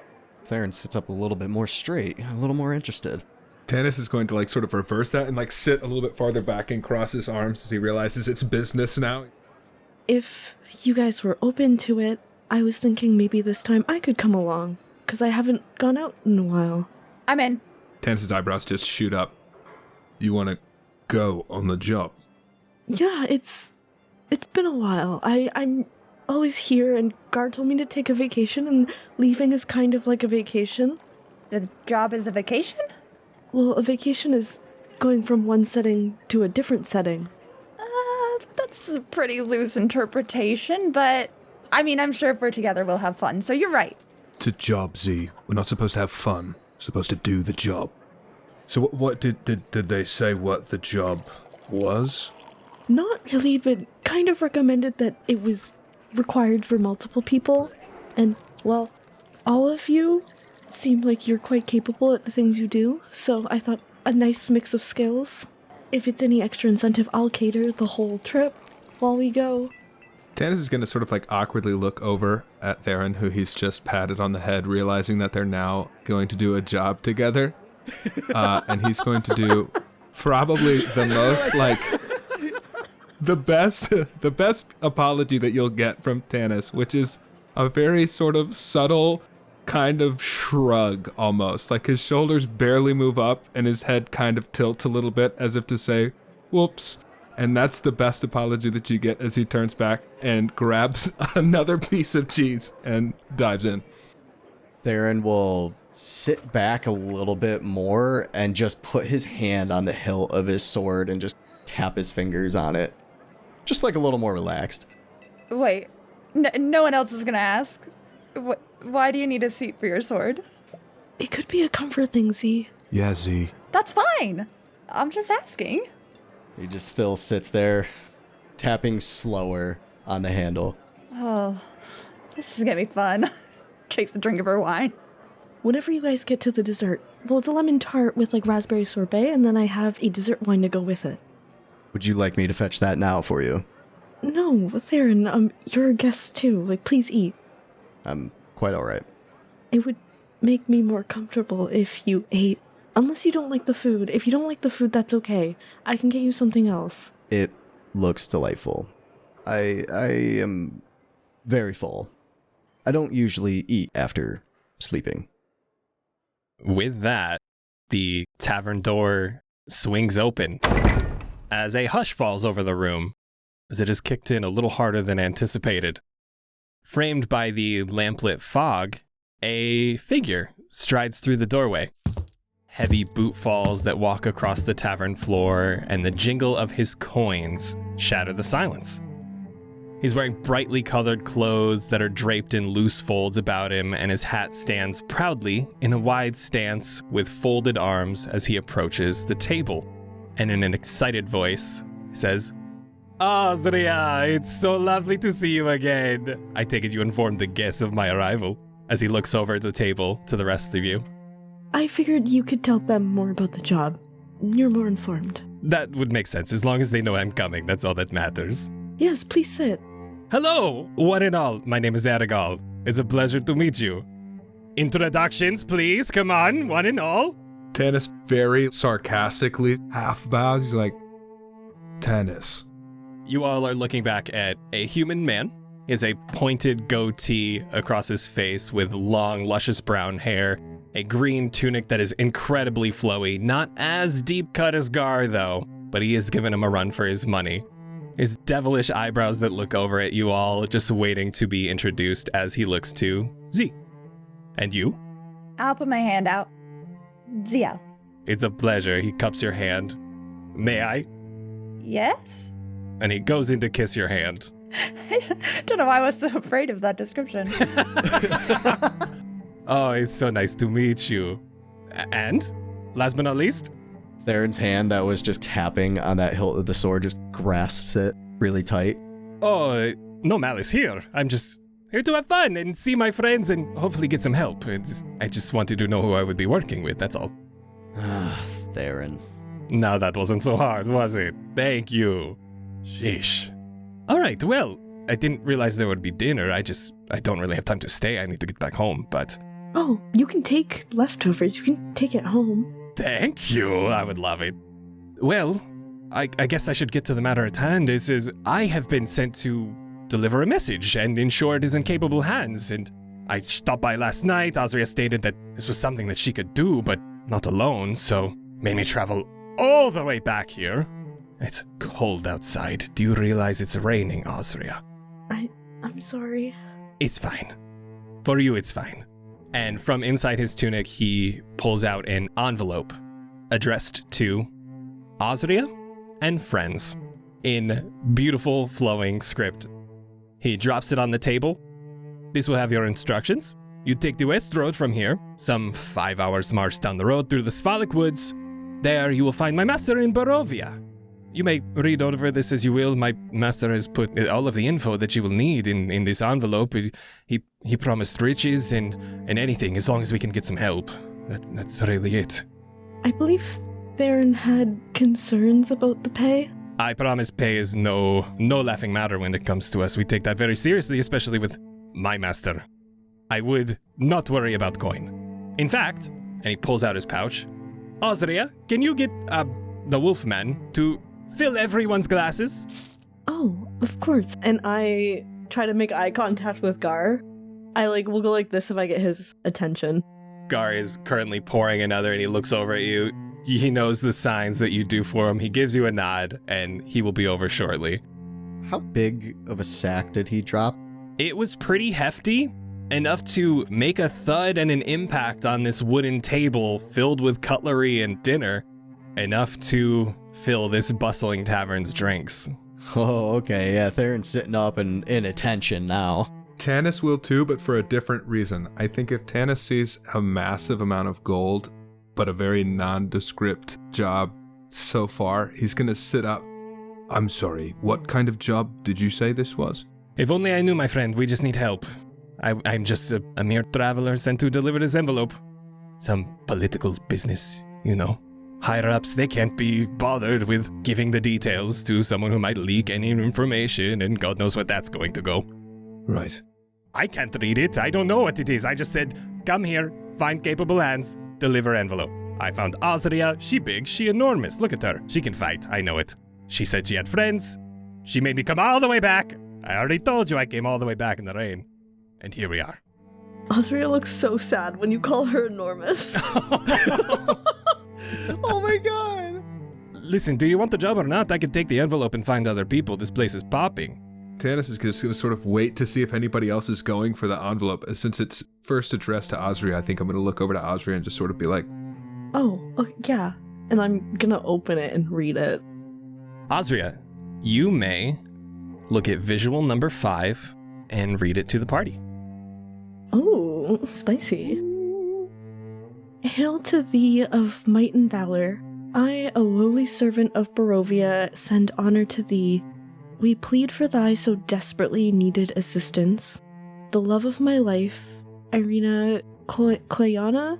Theren sits up a little bit more straight, a little more interested. Tannis is going to sort of reverse that and sit a little bit farther back and cross his arms as he realizes it's business now. If you guys were open to it, I was thinking maybe this time I could come along, because I haven't gone out in a while. I'm in. Tannis' eyebrows just shoot up. You want to go on the job? Yeah, it's been a while. I'm always here, and Gar told me to take a vacation, and leaving is kind of like a vacation. The job is a vacation? Well, a vacation is going from one setting to a different setting. That's a pretty loose interpretation, but I'm sure if we're together we'll have fun, so you're right. It's a job, Z. We're not supposed to have fun. We're supposed to do the job. So what did they say what the job was? Not really, but kind of recommended that it was required for multiple people. And, well, all of you seem like you're quite capable at the things you do, so I thought a nice mix of skills. If it's any extra incentive, I'll cater the whole trip while we go. Tannis is going to sort of like awkwardly look over at Theren, who he's just patted on the head, realizing that they're now going to do a job together. And he's going to do probably the most like the best apology that you'll get from Tannis, which is a very sort of subtle kind of shrug almost. Like his shoulders barely move up and his head kind of tilts a little bit as if to say, whoops. And that's the best apology that you get as he turns back and grabs another piece of cheese and dives in. Theren will sit back a little bit more and just put his hand on the hilt of his sword and just tap his fingers on it. Just like a little more relaxed. Wait, no one else is gonna ask? Why do you need a seat for your sword? It could be a comfort thing, Z. Yeah, Z. That's fine. I'm just asking. He just still sits there, tapping slower on the handle. Oh, this is gonna be fun. Takes a drink of her wine. Whenever you guys get to the dessert, well, it's a lemon tart with like raspberry sorbet, and then I have a dessert wine to go with it. Would you like me to fetch that now for you? No, Theren, you're a guest too. Like, please eat. I'm quite alright. It would make me more comfortable if you ate. Unless you don't like the food. If you don't like the food, that's okay. I can get you something else. It looks delightful. I am very full. I don't usually eat after sleeping. With that, the tavern door swings open as a hush falls over the room, as it is kicked in a little harder than anticipated. Framed by the lamplit fog, a figure strides through the doorway. Heavy boot falls that walk across the tavern floor, and the jingle of his coins shatter the silence. He's wearing brightly colored clothes that are draped in loose folds about him, and his hat stands proudly in a wide stance with folded arms as he approaches the table. And in an excited voice, he says, Aasria, it's so lovely to see you again. I take it you informed the guests of my arrival, as he looks over at the table to the rest of you. I figured you could tell them more about the job. You're more informed. That would make sense, as long as they know I'm coming, that's all that matters. Yes, please sit. Hello, one and all, my name is Aragal. It's a pleasure to meet you. Introductions, please, come on, one and all. Tannis very sarcastically half bows. He's like, Tannis. You all are looking back at a human man. He has a pointed goatee across his face with long, luscious brown hair, a green tunic that is incredibly flowy, not as deep cut as Gar, though, but he has given him a run for his money. His devilish eyebrows that look over at you all, just waiting to be introduced as he looks to Z. And you? I'll put my hand out. Zielle. It's a pleasure. He cups your hand. May I? Yes? And he goes in to kiss your hand. Don't know why I was so afraid of that description. Oh, it's so nice to meet you. And, last but not least? Theron's hand that was just tapping on that hilt of the sword just grasps it really tight. Oh, no malice here. I'm just here to have fun and see my friends and hopefully get some help. I just wanted to know who I would be working with, that's all. Theren. No, that wasn't so hard, was it? Thank you. Sheesh. All right, well, I didn't realize there would be dinner. I don't really have time to stay. I need to get back home, but... Oh, you can take leftovers. You can take it home. Thank you. I would love it. Well, I guess I should get to the matter at hand. I have been sent to deliver a message and ensure it is in capable hands. And I stopped by last night. Aasria stated that this was something that she could do, but not alone, so made me travel all the way back here. It's cold outside. Do you realize it's raining, Aasria? I'm sorry. It's fine. For you, it's fine. And from inside his tunic, he pulls out an envelope addressed to Aasria and friends in beautiful flowing script. He drops it on the table. This will have your instructions. You take the west road from here, some 5 hours march down the road through the Svalak woods. There you will find my master in Barovia. You may read over this as you will. My master has put all of the info that you will need in this envelope. He promised riches and anything as long as we can get some help. That's really it. I believe Theren had concerns about the pay. I promise pay is no laughing matter when it comes to us. We take that very seriously, especially with my master. I would not worry about coin. In fact, and he pulls out his pouch, Aasria, can you get the Wolfman to fill everyone's glasses? Oh, of course. And I try to make eye contact with Gar. I will go like this if I get his attention. Gar is currently pouring another and he looks over at you. He knows the signs that you do for him. He gives you a nod and he will be over shortly. How big of a sack did he drop? It was pretty hefty, enough to make a thud and an impact on this wooden table filled with cutlery and dinner, enough to fill this bustling tavern's drinks. Oh, okay. Yeah, Theron's sitting up and in attention now. Tannis will too, but for a different reason. I think if Tannis sees a massive amount of gold, but a very nondescript job so far, he's going to sit up. I'm sorry, what kind of job did you say this was? If only I knew, my friend. We just need help. I'm just a mere traveler sent to deliver this envelope. Some political business, you know. Higher-ups, they can't be bothered with giving the details to someone who might leak any information, and God knows what that's going to go. Right. I can't read it. I don't know what it is. I just said, come here, find capable hands, deliver envelope. I found Aasria. She big, she enormous. Look at her. She can fight. I know it. She said she had friends. She made me come all the way back. I already told you I came all the way back in the rain. And here we are. Aasria looks so sad when you call her enormous. Oh my god! Listen, do you want the job or not? I could take the envelope and find other people. This place is popping. Tannis is just going to sort of wait to see if anybody else is going for the envelope. Since it's first addressed to Aasria, I think I'm going to look over to Aasria and just sort of be like, Oh, yeah. And I'm gonna open it and read it. Aasria, you may look at visual number 5 and read it to the party. Oh, spicy. Hail to thee of might and valor. I, a lowly servant of Barovia, send honor to thee. We plead for thy so desperately needed assistance. The love of my life, Irina Koyana,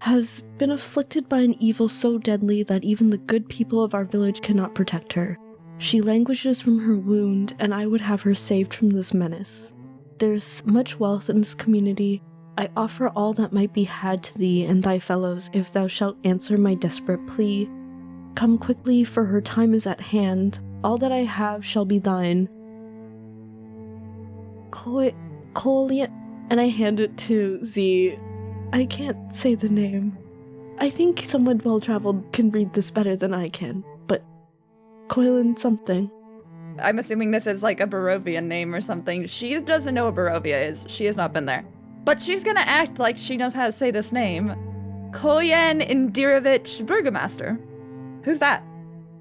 has been afflicted by an evil so deadly that even the good people of our village cannot protect her. She languishes from her wound, and I would have her saved from this menace. There's much wealth in this community. I offer all that might be had to thee and thy fellows if thou shalt answer my desperate plea. Come quickly, for her time is at hand. All that I have shall be thine. Colia, and I hand it to Z. I can't say the name. I think someone well-traveled can read this better than I can, but Coilin something. I'm assuming this is like a Barovian name or something. She doesn't know what Barovia is. She has not been there. But she's gonna act like she knows how to say this name. Kolyan Indirovich Burgomaster. Who's that?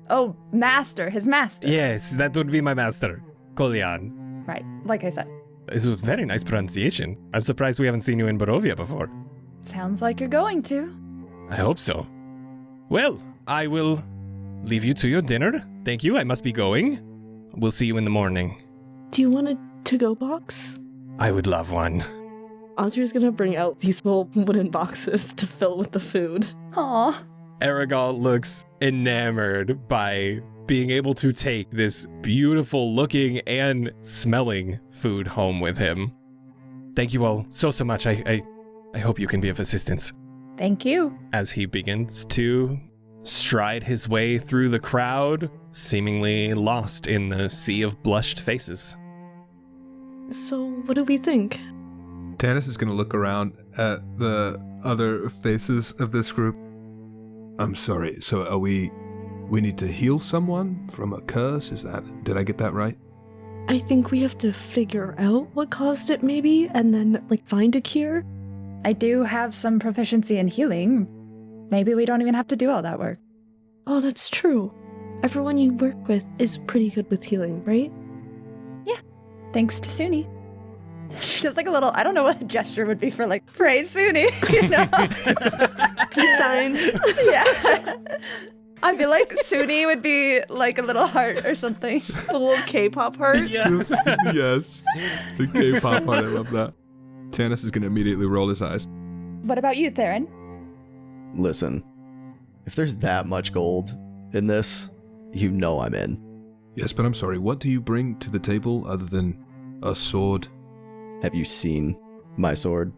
Oh, master, his master. Yes, that would be my master, Kolyan. Right, like I said. This was very nice pronunciation. I'm surprised we haven't seen you in Barovia before. Sounds like you're going to. I hope so. Well, I will leave you to your dinner. Thank you, I must be going. We'll see you in the morning. Do you want a to-go box? I would love one. Aasria's gonna bring out these little wooden boxes to fill with the food. Aw. Aragal looks enamored by being able to take this beautiful looking and smelling food home with him. Thank you all so much. I hope you can be of assistance. Thank you. As he begins to stride his way through the crowd, seemingly lost in the sea of blushed faces. So, what do we think? Tannis is going to look around at the other faces of this group. I'm sorry, so are we need to heal someone from a curse? Did I get that right? I think we have to figure out what caused it maybe, and then, find a cure. I do have some proficiency in healing. Maybe we don't even have to do all that work. Oh, that's true. Everyone you work with is pretty good with healing, right? Yeah, thanks to Suni. She does a little, I don't know what a gesture would be for praise Suni, you know? Peace sign. Yeah. I feel like Suni would be like a little heart or something. The little K-pop heart. Yes. Yes. The K-pop part, I love that. Tannis is going to immediately roll his eyes. What about you, Theren? Listen, if there's that much gold in this, you know I'm in. Yes, but I'm sorry, what do you bring to the table other than a sword? Have you seen my sword?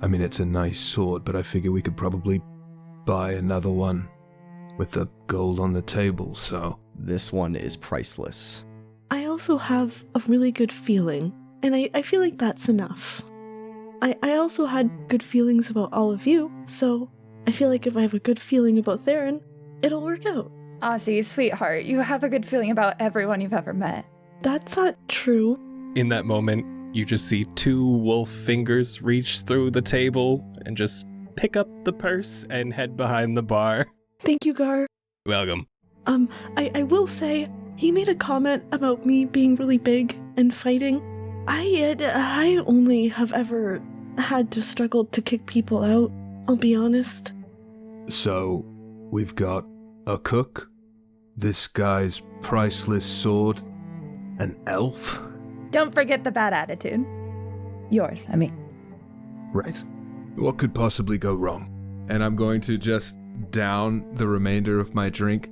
I mean, it's a nice sword, but I figure we could probably buy another one with the gold on the table, so... This one is priceless. I also have a really good feeling, and I feel like that's enough. I also had good feelings about all of you, so I feel like if I have a good feeling about Theren, it'll work out. Ozzy, sweetheart, you have a good feeling about everyone you've ever met. That's not true. In that moment, you just see two wolf fingers reach through the table and just pick up the purse and head behind the bar. Thank you, Gar. Welcome. I will say, he made a comment about me being really big and fighting. I only have ever had to struggle to kick people out, I'll be honest. So, we've got a cook, this guy's priceless sword, an elf. Don't forget the bad attitude. Yours, I mean. Right. What could possibly go wrong? And I'm going to just down the remainder of my drink.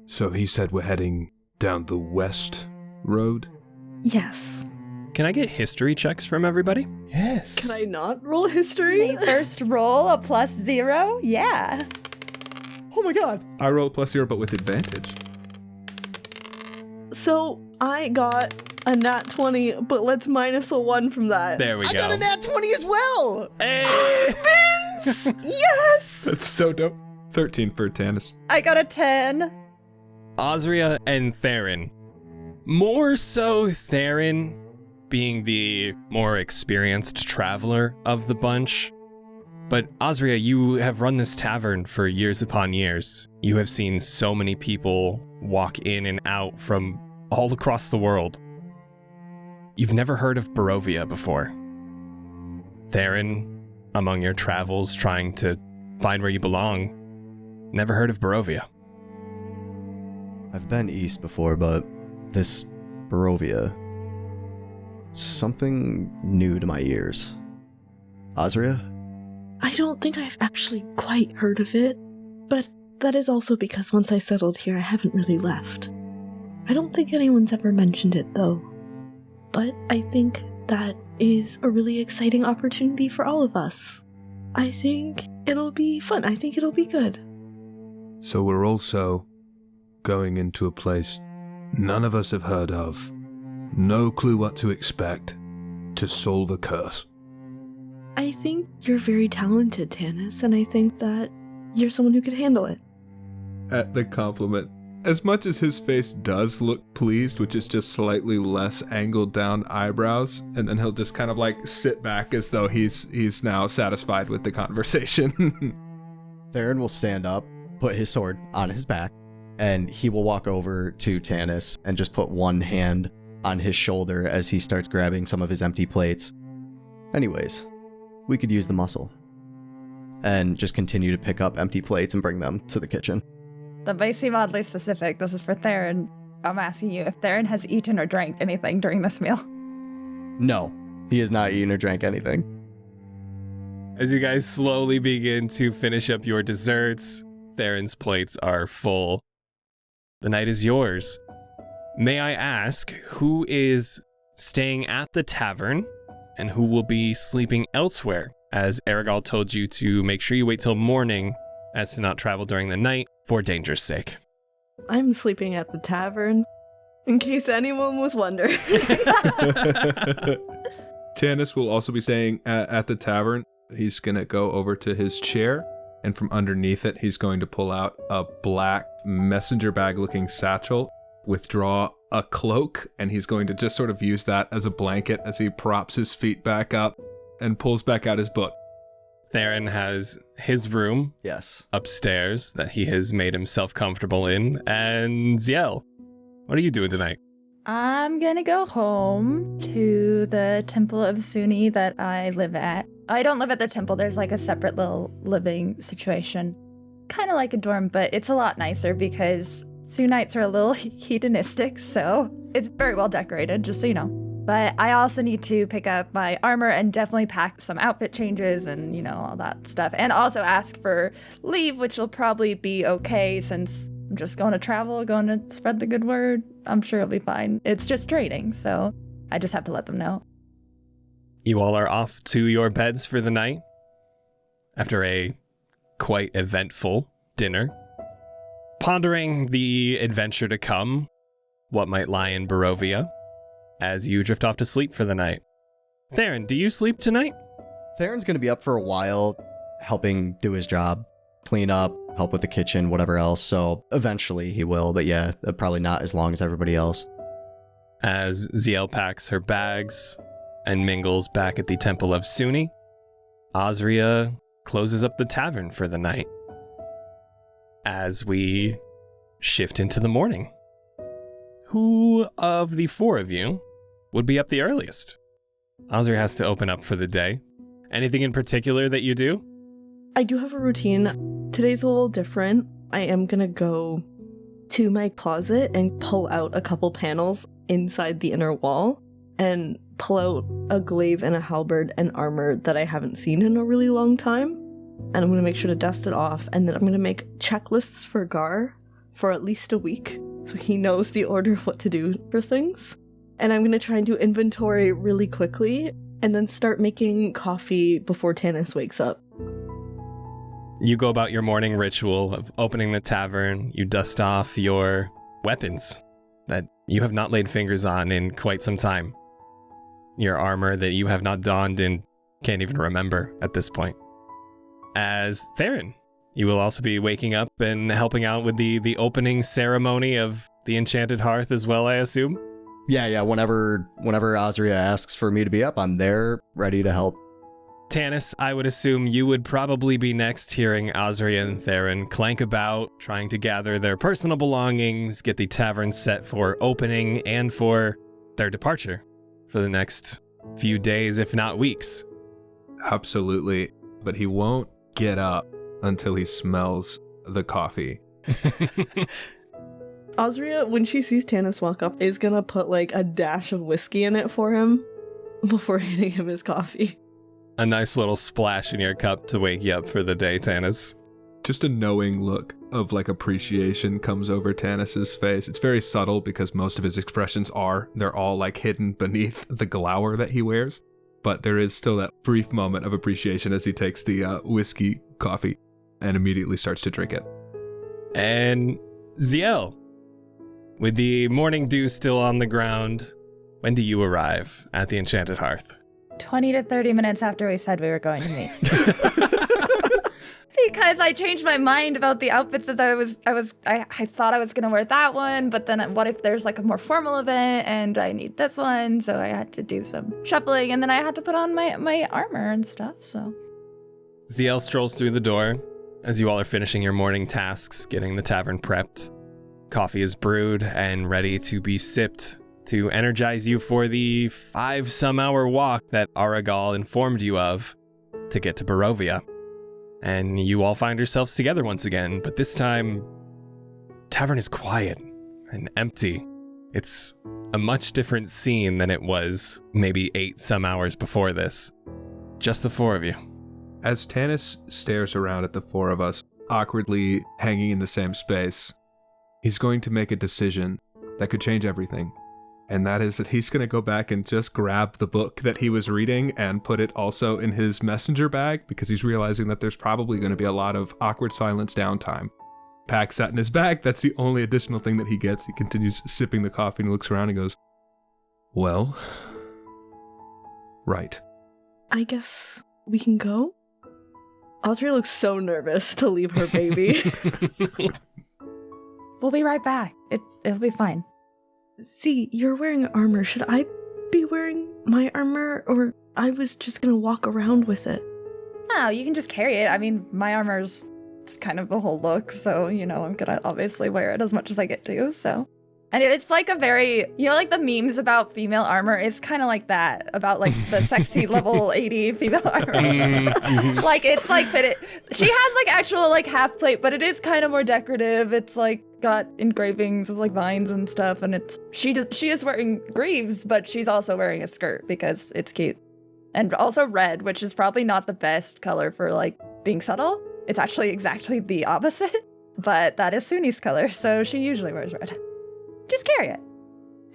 So he said we're heading down the west road? Yes. Can I get history checks from everybody? Yes. Can I not roll history? The first roll, a +0? Yeah. Oh my god! I rolled +0, but with advantage. So, I got a nat 20, but let's minus a 1 from that. There we I go. got a nat 20 as well! Hey! Vince! Yes! That's so dope. 13 for Tannis. I got a 10. Aasria and Theren. More so Theren, being the more experienced traveler of the bunch. But Aasria, you have run this tavern for years upon years. You have seen so many people walk in and out from all across the world. You've never heard of Barovia before. Theren, among your travels trying to find where you belong, never heard of Barovia. I've been east before, but this Barovia, something new to my ears. Aasria? I don't think I've actually quite heard of it, but that is also because once I settled here, I haven't really left. I don't think anyone's ever mentioned it, though. But I think that is a really exciting opportunity for all of us. I think it'll be fun. I think it'll be good. So we're also going into a place none of us have heard of, no clue what to expect, to solve a curse. I think you're very talented, Tannis, and I think that you're someone who could handle it. At the compliment, as much as his face does look pleased, which is just slightly less angled down eyebrows, and then he'll just kind of like sit back as though he's now satisfied with the conversation. Theren will stand up, put his sword on his back, and he will walk over to Tannis and just put one hand on his shoulder as he starts grabbing some of his empty plates. Anyways, we could use the muscle. And just continue to pick up empty plates and bring them to the kitchen. That may seem oddly specific. This is for Theren. I'm asking you if Theren has eaten or drank anything during this meal. No, he has not eaten or drank anything. As you guys slowly begin to finish up your desserts, Theron's plates are full. The night is yours. May I ask who is staying at the tavern and who will be sleeping elsewhere, as Aragal told you to make sure you wait till morning as to not travel during the night for danger's sake. I'm sleeping at the tavern, in case anyone was wondering. Tannis will also be staying at the tavern. He's going to go over to his chair, and from underneath it, he's going to pull out a black messenger bag looking satchel, withdraw a cloak, and he's going to just sort of use that as a blanket as he props his feet back up and pulls back out his book. Theren has his room Yes. upstairs that he has made himself comfortable in. And Zielle, what are you doing tonight? I'm gonna go home to the Temple of Suni that I live at. I don't live at the temple, there's like a separate little living situation. kind of like a dorm, but it's a lot nicer because Soonites are a little hedonistic, so it's very well decorated, just so you know. But I also need to pick up my armor and definitely pack some outfit changes and, all that stuff. And also ask for leave, which will probably be okay since I'm just going to travel, going to spread the good word. I'm sure it'll be fine. It's just trading, so I just have to let them know. You all are off to your beds for the night after a quite eventful dinner. Pondering the adventure to come, what might lie in Barovia, as you drift off to sleep for the night. Theren, do you sleep tonight? Theron's going to be up for a while, helping do his job, clean up, help with the kitchen, whatever else. So eventually he will, but yeah, probably not as long as everybody else. As Zielle packs her bags and mingles back at the Temple of Suni, Aasria closes up the tavern for the night. As we shift into the morning, who of the four of you would be up the earliest? Aasria has to open up for the day. Anything in particular that you do? I do have a routine. Today's a little different. I am gonna go to my closet and pull out a couple panels inside the inner wall and pull out a glaive and a halberd and armor that I haven't seen in a really long time. And I'm gonna make sure to dust it off, and then I'm gonna make checklists for Gar for at least a week, so he knows the order of what to do for things. And I'm gonna try and do inventory really quickly, and then start making coffee before Tannis wakes up. You go about your morning ritual of opening the tavern. You dust off your weapons that you have not laid fingers on in quite some time. Your armor that you have not donned and can't even remember at this point. As Theren, you will also be waking up and helping out with the opening ceremony of the Enchanted Hearth as well, I assume? Yeah, whenever Aasria asks for me to be up, I'm there, ready to help. Tannis, I would assume you would probably be next, hearing Aasria and Theren clank about, trying to gather their personal belongings, get the tavern set for opening and for their departure for the next few days, if not weeks. Absolutely. But he won't get up until he smells the coffee. Aasria, when she sees Tannis walk up, is gonna put like a dash of whiskey in it for him before handing him his coffee. A nice little splash in your cup to wake you up for the day, Tannis. Just a knowing look of like appreciation comes over Tannis's face. It's very subtle because most of his expressions they're all like hidden beneath the glower that he wears. But there is still that brief moment of appreciation as he takes the whiskey coffee and immediately starts to drink it. And Zielle, with the morning dew still on the ground, when do you arrive at the Enchanted Hearth? 20 to 30 minutes after we said we were going to meet. Because I changed my mind about the outfits as I thought I was going to wear that one, but then what if there's like a more formal event and I need this one? So I had to do some shuffling, and then I had to put on my armor and stuff, so. Zielle strolls through the door as you all are finishing your morning tasks, getting the tavern prepped. Coffee is brewed and ready to be sipped to energize you for the 5-some-hour walk that Aragal informed you of to get to Barovia. And you all find yourselves together once again, but this time, tavern is quiet and empty. It's a much different scene than it was maybe 8-some hours before this. Just the four of you. As Tannis stares around at the four of us, awkwardly hanging in the same space, he's going to make a decision that could change everything. And that is that he's going to go back and just grab the book that he was reading and put it also in his messenger bag, because he's realizing that there's probably going to be a lot of awkward silence downtime. Packs that in his bag. That's the only additional thing that he gets. He continues sipping the coffee and looks around and goes, well, right. I guess we can go? Aasria looks so nervous to leave her baby. We'll be right back. It'll be fine. See, you're wearing armor. Should I be wearing my armor, or I was just gonna walk around with it? No, you can just carry it. I mean, my armor's it's kind of the whole look, so, I'm gonna obviously wear it as much as I get to, so. And it's like a very, like the memes about female armor, it's kind of like that, about like the sexy level 80 female armor. Like it's like fitted. She has like actual like half plate, but it is kind of more decorative. It's like got engravings of like vines and stuff, and she is wearing greaves, but she's also wearing a skirt because it's cute. And also red, which is probably not the best color for like being subtle. It's actually exactly the opposite, but that is Suni's color, so she usually wears red. Just carry it.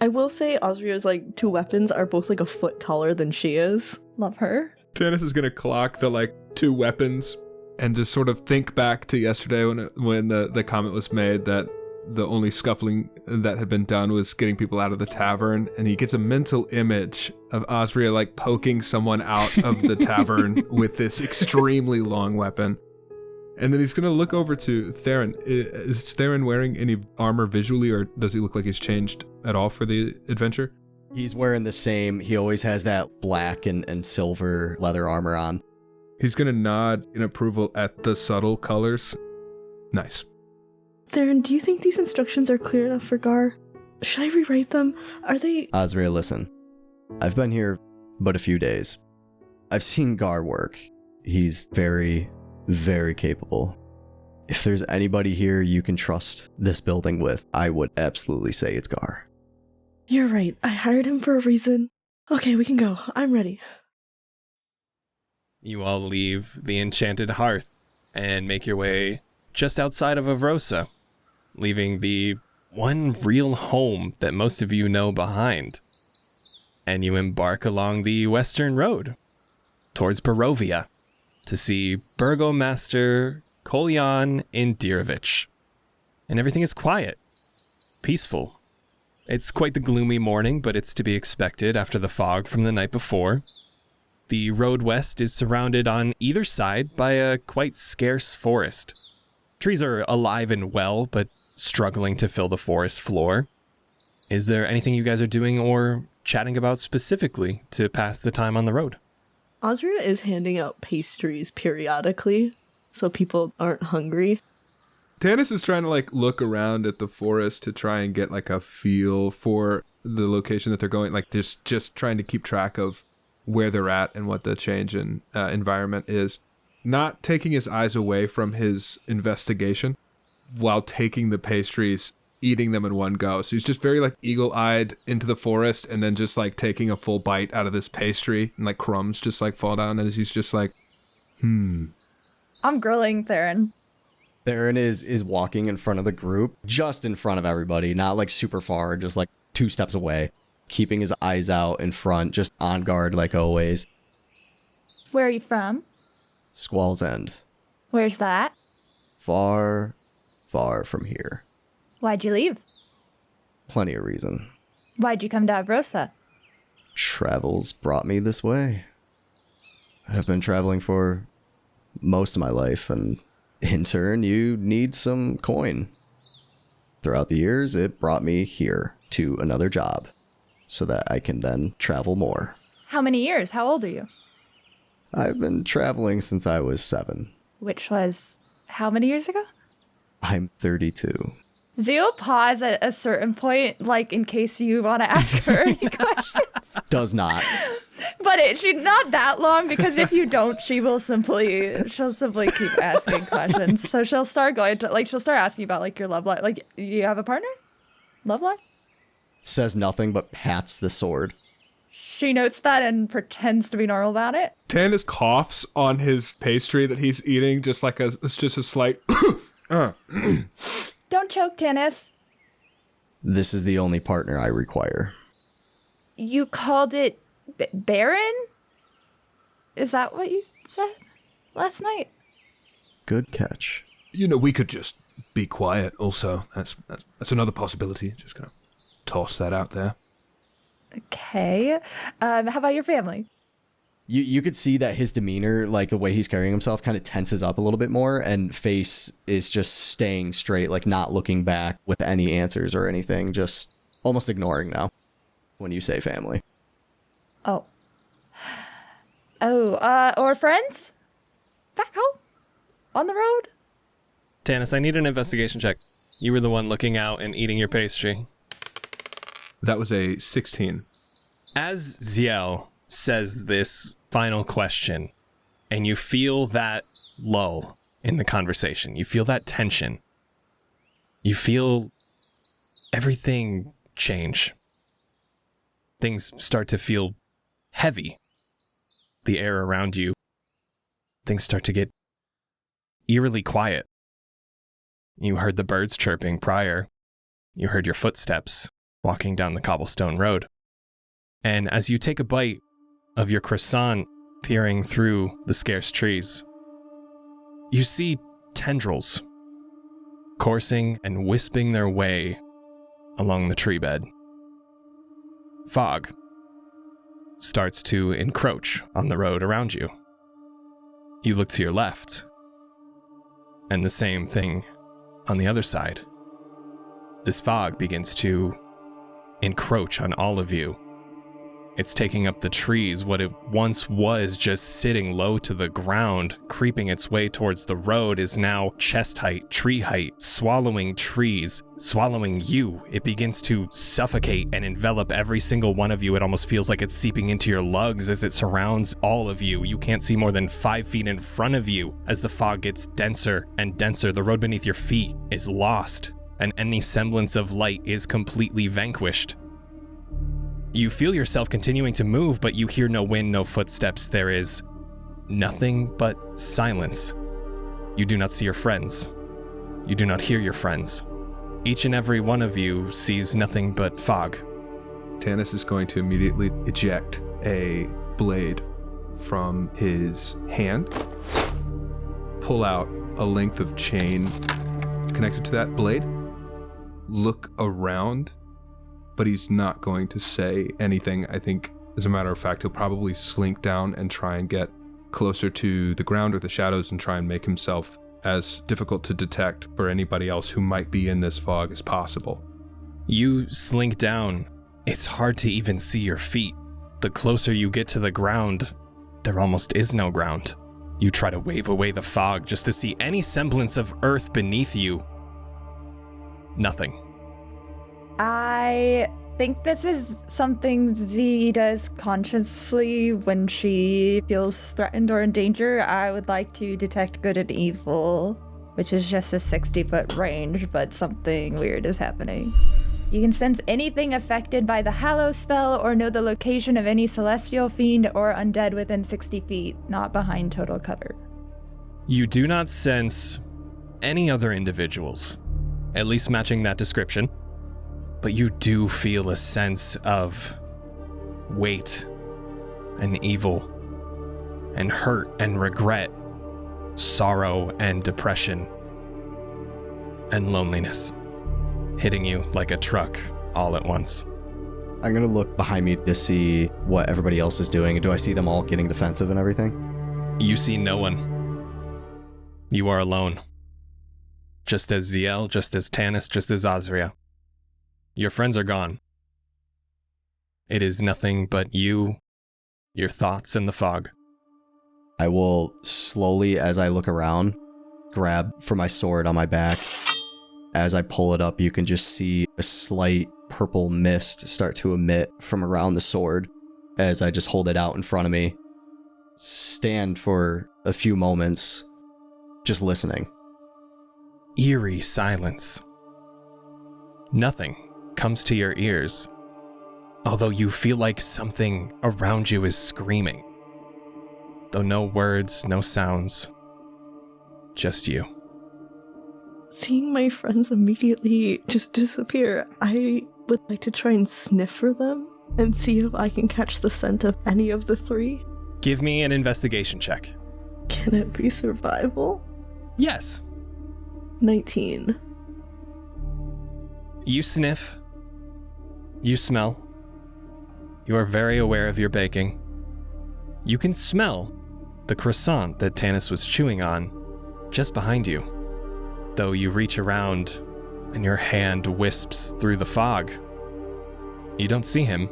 I will say Aasria's like 2 weapons are both like a foot taller than she is. Love her. Tannis is gonna clock the like 2 weapons and just sort of think back to yesterday when the comment was made that the only scuffling that had been done was getting people out of the tavern, and he gets a mental image of Aasria like poking someone out of the tavern with this extremely long weapon. And then he's going to look over to Theren. Is Theren wearing any armor visually, or does he look like he's changed at all for the adventure? He's wearing the same. He always has that black and silver leather armor on. He's going to nod in approval at the subtle colors. Nice. Theren, do you think these instructions are clear enough for Gar? Should I rewrite them? Are they... Aasria, listen. I've been here but a few days. I've seen Gar work. He's very... very capable. If there's anybody here you can trust this building with, I would absolutely say it's Gar. You're right. I hired him for a reason. Okay, we can go. I'm ready. You all leave the Enchanted Hearth and make your way just outside of Avrosa, leaving the one real home that most of you know behind. And you embark along the Western Road towards Barovia to see Burgomaster Kolyan Indirovich. And everything is quiet, peaceful. It's quite the gloomy morning, but it's to be expected after the fog from the night before. The road west is surrounded on either side by a quite scarce forest. Trees are alive and well, but struggling to fill the forest floor. Is there anything you guys are doing or chatting about specifically to pass the time on the road? Aasria is handing out pastries periodically, so people aren't hungry. Tannis is trying to like look around at the forest to try and get like a feel for the location that they're going, like just trying to keep track of where they're at and what the change in environment is. Not taking his eyes away from his investigation while taking the pastries, eating them in one go. So he's just very like eagle-eyed into the forest and then just like taking a full bite out of this pastry, and like crumbs just like fall down as he's just like, I'm grilling Theren. Theren is walking in front of the group, just in front of everybody, not like super far, just like 2 steps away, keeping his eyes out in front, just on guard like always. Where are you from? Squall's End. Where's that? Far, far from here. Why'd you leave? Plenty of reason. Why'd you come to Avrosa? Travels brought me this way. I've been traveling for most of my life, and in turn, you need some coin. Throughout the years, it brought me here to another job, so that I can then travel more. How many years? How old are you? I've been traveling since I was 7. Which was how many years ago? I'm 32. Zielle pause at a certain point, like in case you want to ask her any questions. Does not. But she's not that long, because if you don't, she'll simply keep asking questions. So she'll start going to, like, she'll start asking about like your love life. Like, you have a partner? Love life? Says nothing but pats the sword. She notes that and pretends to be normal about it. Tannis coughs on his pastry that he's eating, just like it's just a slight. Don't choke, Tannis. This is the only partner I require. You called it Baron? Is that what you said last night? Good catch. We could just be quiet also. That's another possibility. Just gonna toss that out there. Okay. How about your family? You could see that his demeanor, like the way he's carrying himself, kind of tenses up a little bit more, and face is just staying straight, like not looking back with any answers or anything, just almost ignoring now when you say family. Oh, or friends? Back home? On the road? Tannis, I need an investigation check. You were the one looking out and eating your pastry. That was a 16. As Zielle says this final question, and you feel that lull in the conversation, you feel that tension, you feel everything change. Things start to feel heavy. The air around you, things start to get eerily quiet. You heard the birds chirping prior. You heard your footsteps walking down the cobblestone road. And as you take a bite of your croissant peering through the scarce trees, you see tendrils coursing and wisping their way along the tree bed. Fog starts to encroach on the road around you. You look to your left, and the same thing on the other side. This fog begins to encroach on all of you. It's taking up the trees. What it once was just sitting low to the ground, creeping its way towards the road, is now chest height, tree height, swallowing trees, swallowing you. It begins to suffocate and envelop every single one of you. It almost feels like it's seeping into your lungs as it surrounds all of you. You can't see more than 5 feet in front of you as the fog gets denser and denser. The road beneath your feet is lost, and any semblance of light is completely vanquished. You feel yourself continuing to move, but you hear no wind, no footsteps. There is nothing but silence. You do not see your friends. You do not hear your friends. Each and every one of you sees nothing but fog. Tannis is going to immediately eject a blade from his hand, pull out a length of chain connected to that blade, look around, but he's not going to say anything. I think, as a matter of fact, he'll probably slink down and try and get closer to the ground or the shadows and try and make himself as difficult to detect for anybody else who might be in this fog as possible. You slink down. It's hard to even see your feet. The closer you get to the ground, there almost is no ground. You try to wave away the fog just to see any semblance of earth beneath you. Nothing. I think this is something Z does consciously when she feels threatened or in danger. I would like to detect good and evil, which is just a 60-foot range, but something weird is happening. You can sense anything affected by the Hallow spell or know the location of any celestial fiend or undead within 60 feet, not behind total cover. You do not sense any other individuals, at least matching that description. But you do feel a sense of weight and evil and hurt and regret, sorrow and depression and loneliness hitting you like a truck all at once. I'm gonna look behind me to see what everybody else is doing. Do I see them all getting defensive and everything? You see no one. You are alone. Just as Zielle, just as Tannis, just as Aasria. Your friends are gone. It is nothing but you, your thoughts, and the fog. I will slowly, as I look around, grab for my sword on my back. As I pull it up, you can just see a slight purple mist start to emit from around the sword as I just hold it out in front of me. Stand for a few moments, just listening. Eerie silence. Nothing comes to your ears, although you feel like something around you is screaming. Though no words, no sounds, just you. Seeing my friends immediately just disappear, I would like to try and sniff for them and see if I can catch the scent of any of the three. Give me an investigation check. Can it be survival? Yes. 19. You sniff. You smell. You are very aware of your baking. You can smell the croissant that Tannis was chewing on just behind you, though you reach around and your hand wisps through the fog. You don't see him,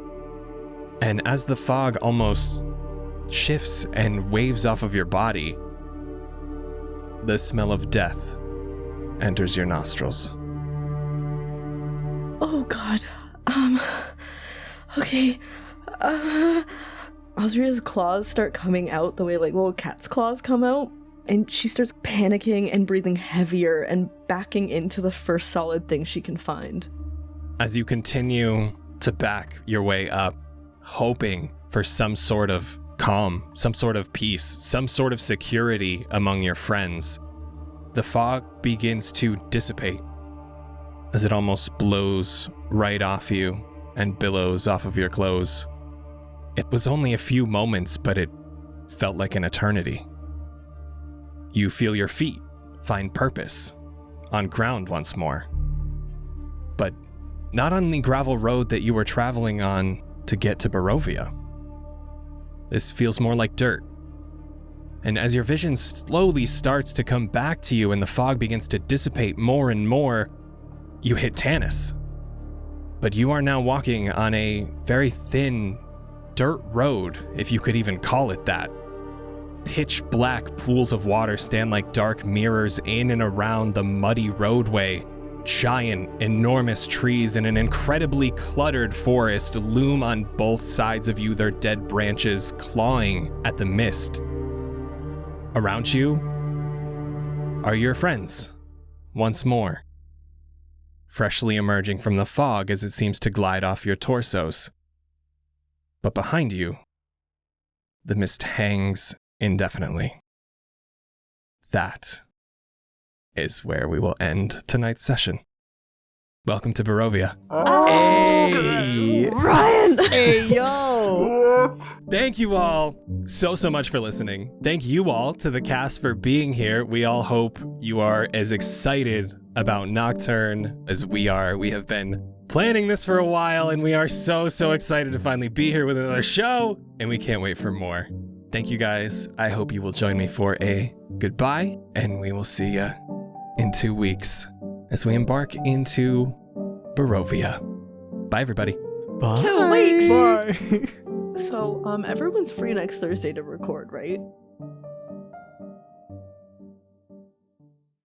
and as the fog almost shifts and waves off of your body, the smell of death enters your nostrils. Oh god. Okay. Aasria's claws start coming out the way like little cat's claws come out, and she starts panicking and breathing heavier and backing into the first solid thing she can find. As you continue to back your way up, hoping for some sort of calm, some sort of peace, some sort of security among your friends, the fog begins to dissipate as it almost blows right off you and billows off of your clothes. It was only a few moments, but it felt like an eternity. You feel your feet find purpose on ground once more, but not on the gravel road that you were traveling on to get to Barovia. This feels more like dirt. And as your vision slowly starts to come back to you and the fog begins to dissipate more and more, you hit Tannis. But you are now walking on a very thin dirt road, if you could even call it that. Pitch black pools of water stand like dark mirrors in and around the muddy roadway. Giant, enormous trees in an incredibly cluttered forest loom on both sides of you, their dead branches clawing at the mist. Around you are your friends, once more, freshly emerging from the fog as it seems to glide off your torsos. But behind you, the mist hangs indefinitely. That is where we will end tonight's session. Welcome to Barovia. Hey! Ryan! Hey, yo! Thank you all so much for listening. Thank you all to the cast for being here. We all hope you are as excited about Nocturne as we are. We have been planning this for a while, and we are so excited to finally be here with another show, and we can't wait for more. Thank you guys. I hope you will join me for a goodbye, and we will see you in 2 weeks as we embark into Barovia. Bye, everybody. Bye. 2 weeks. Bye. So, everyone's free next Thursday to record, right?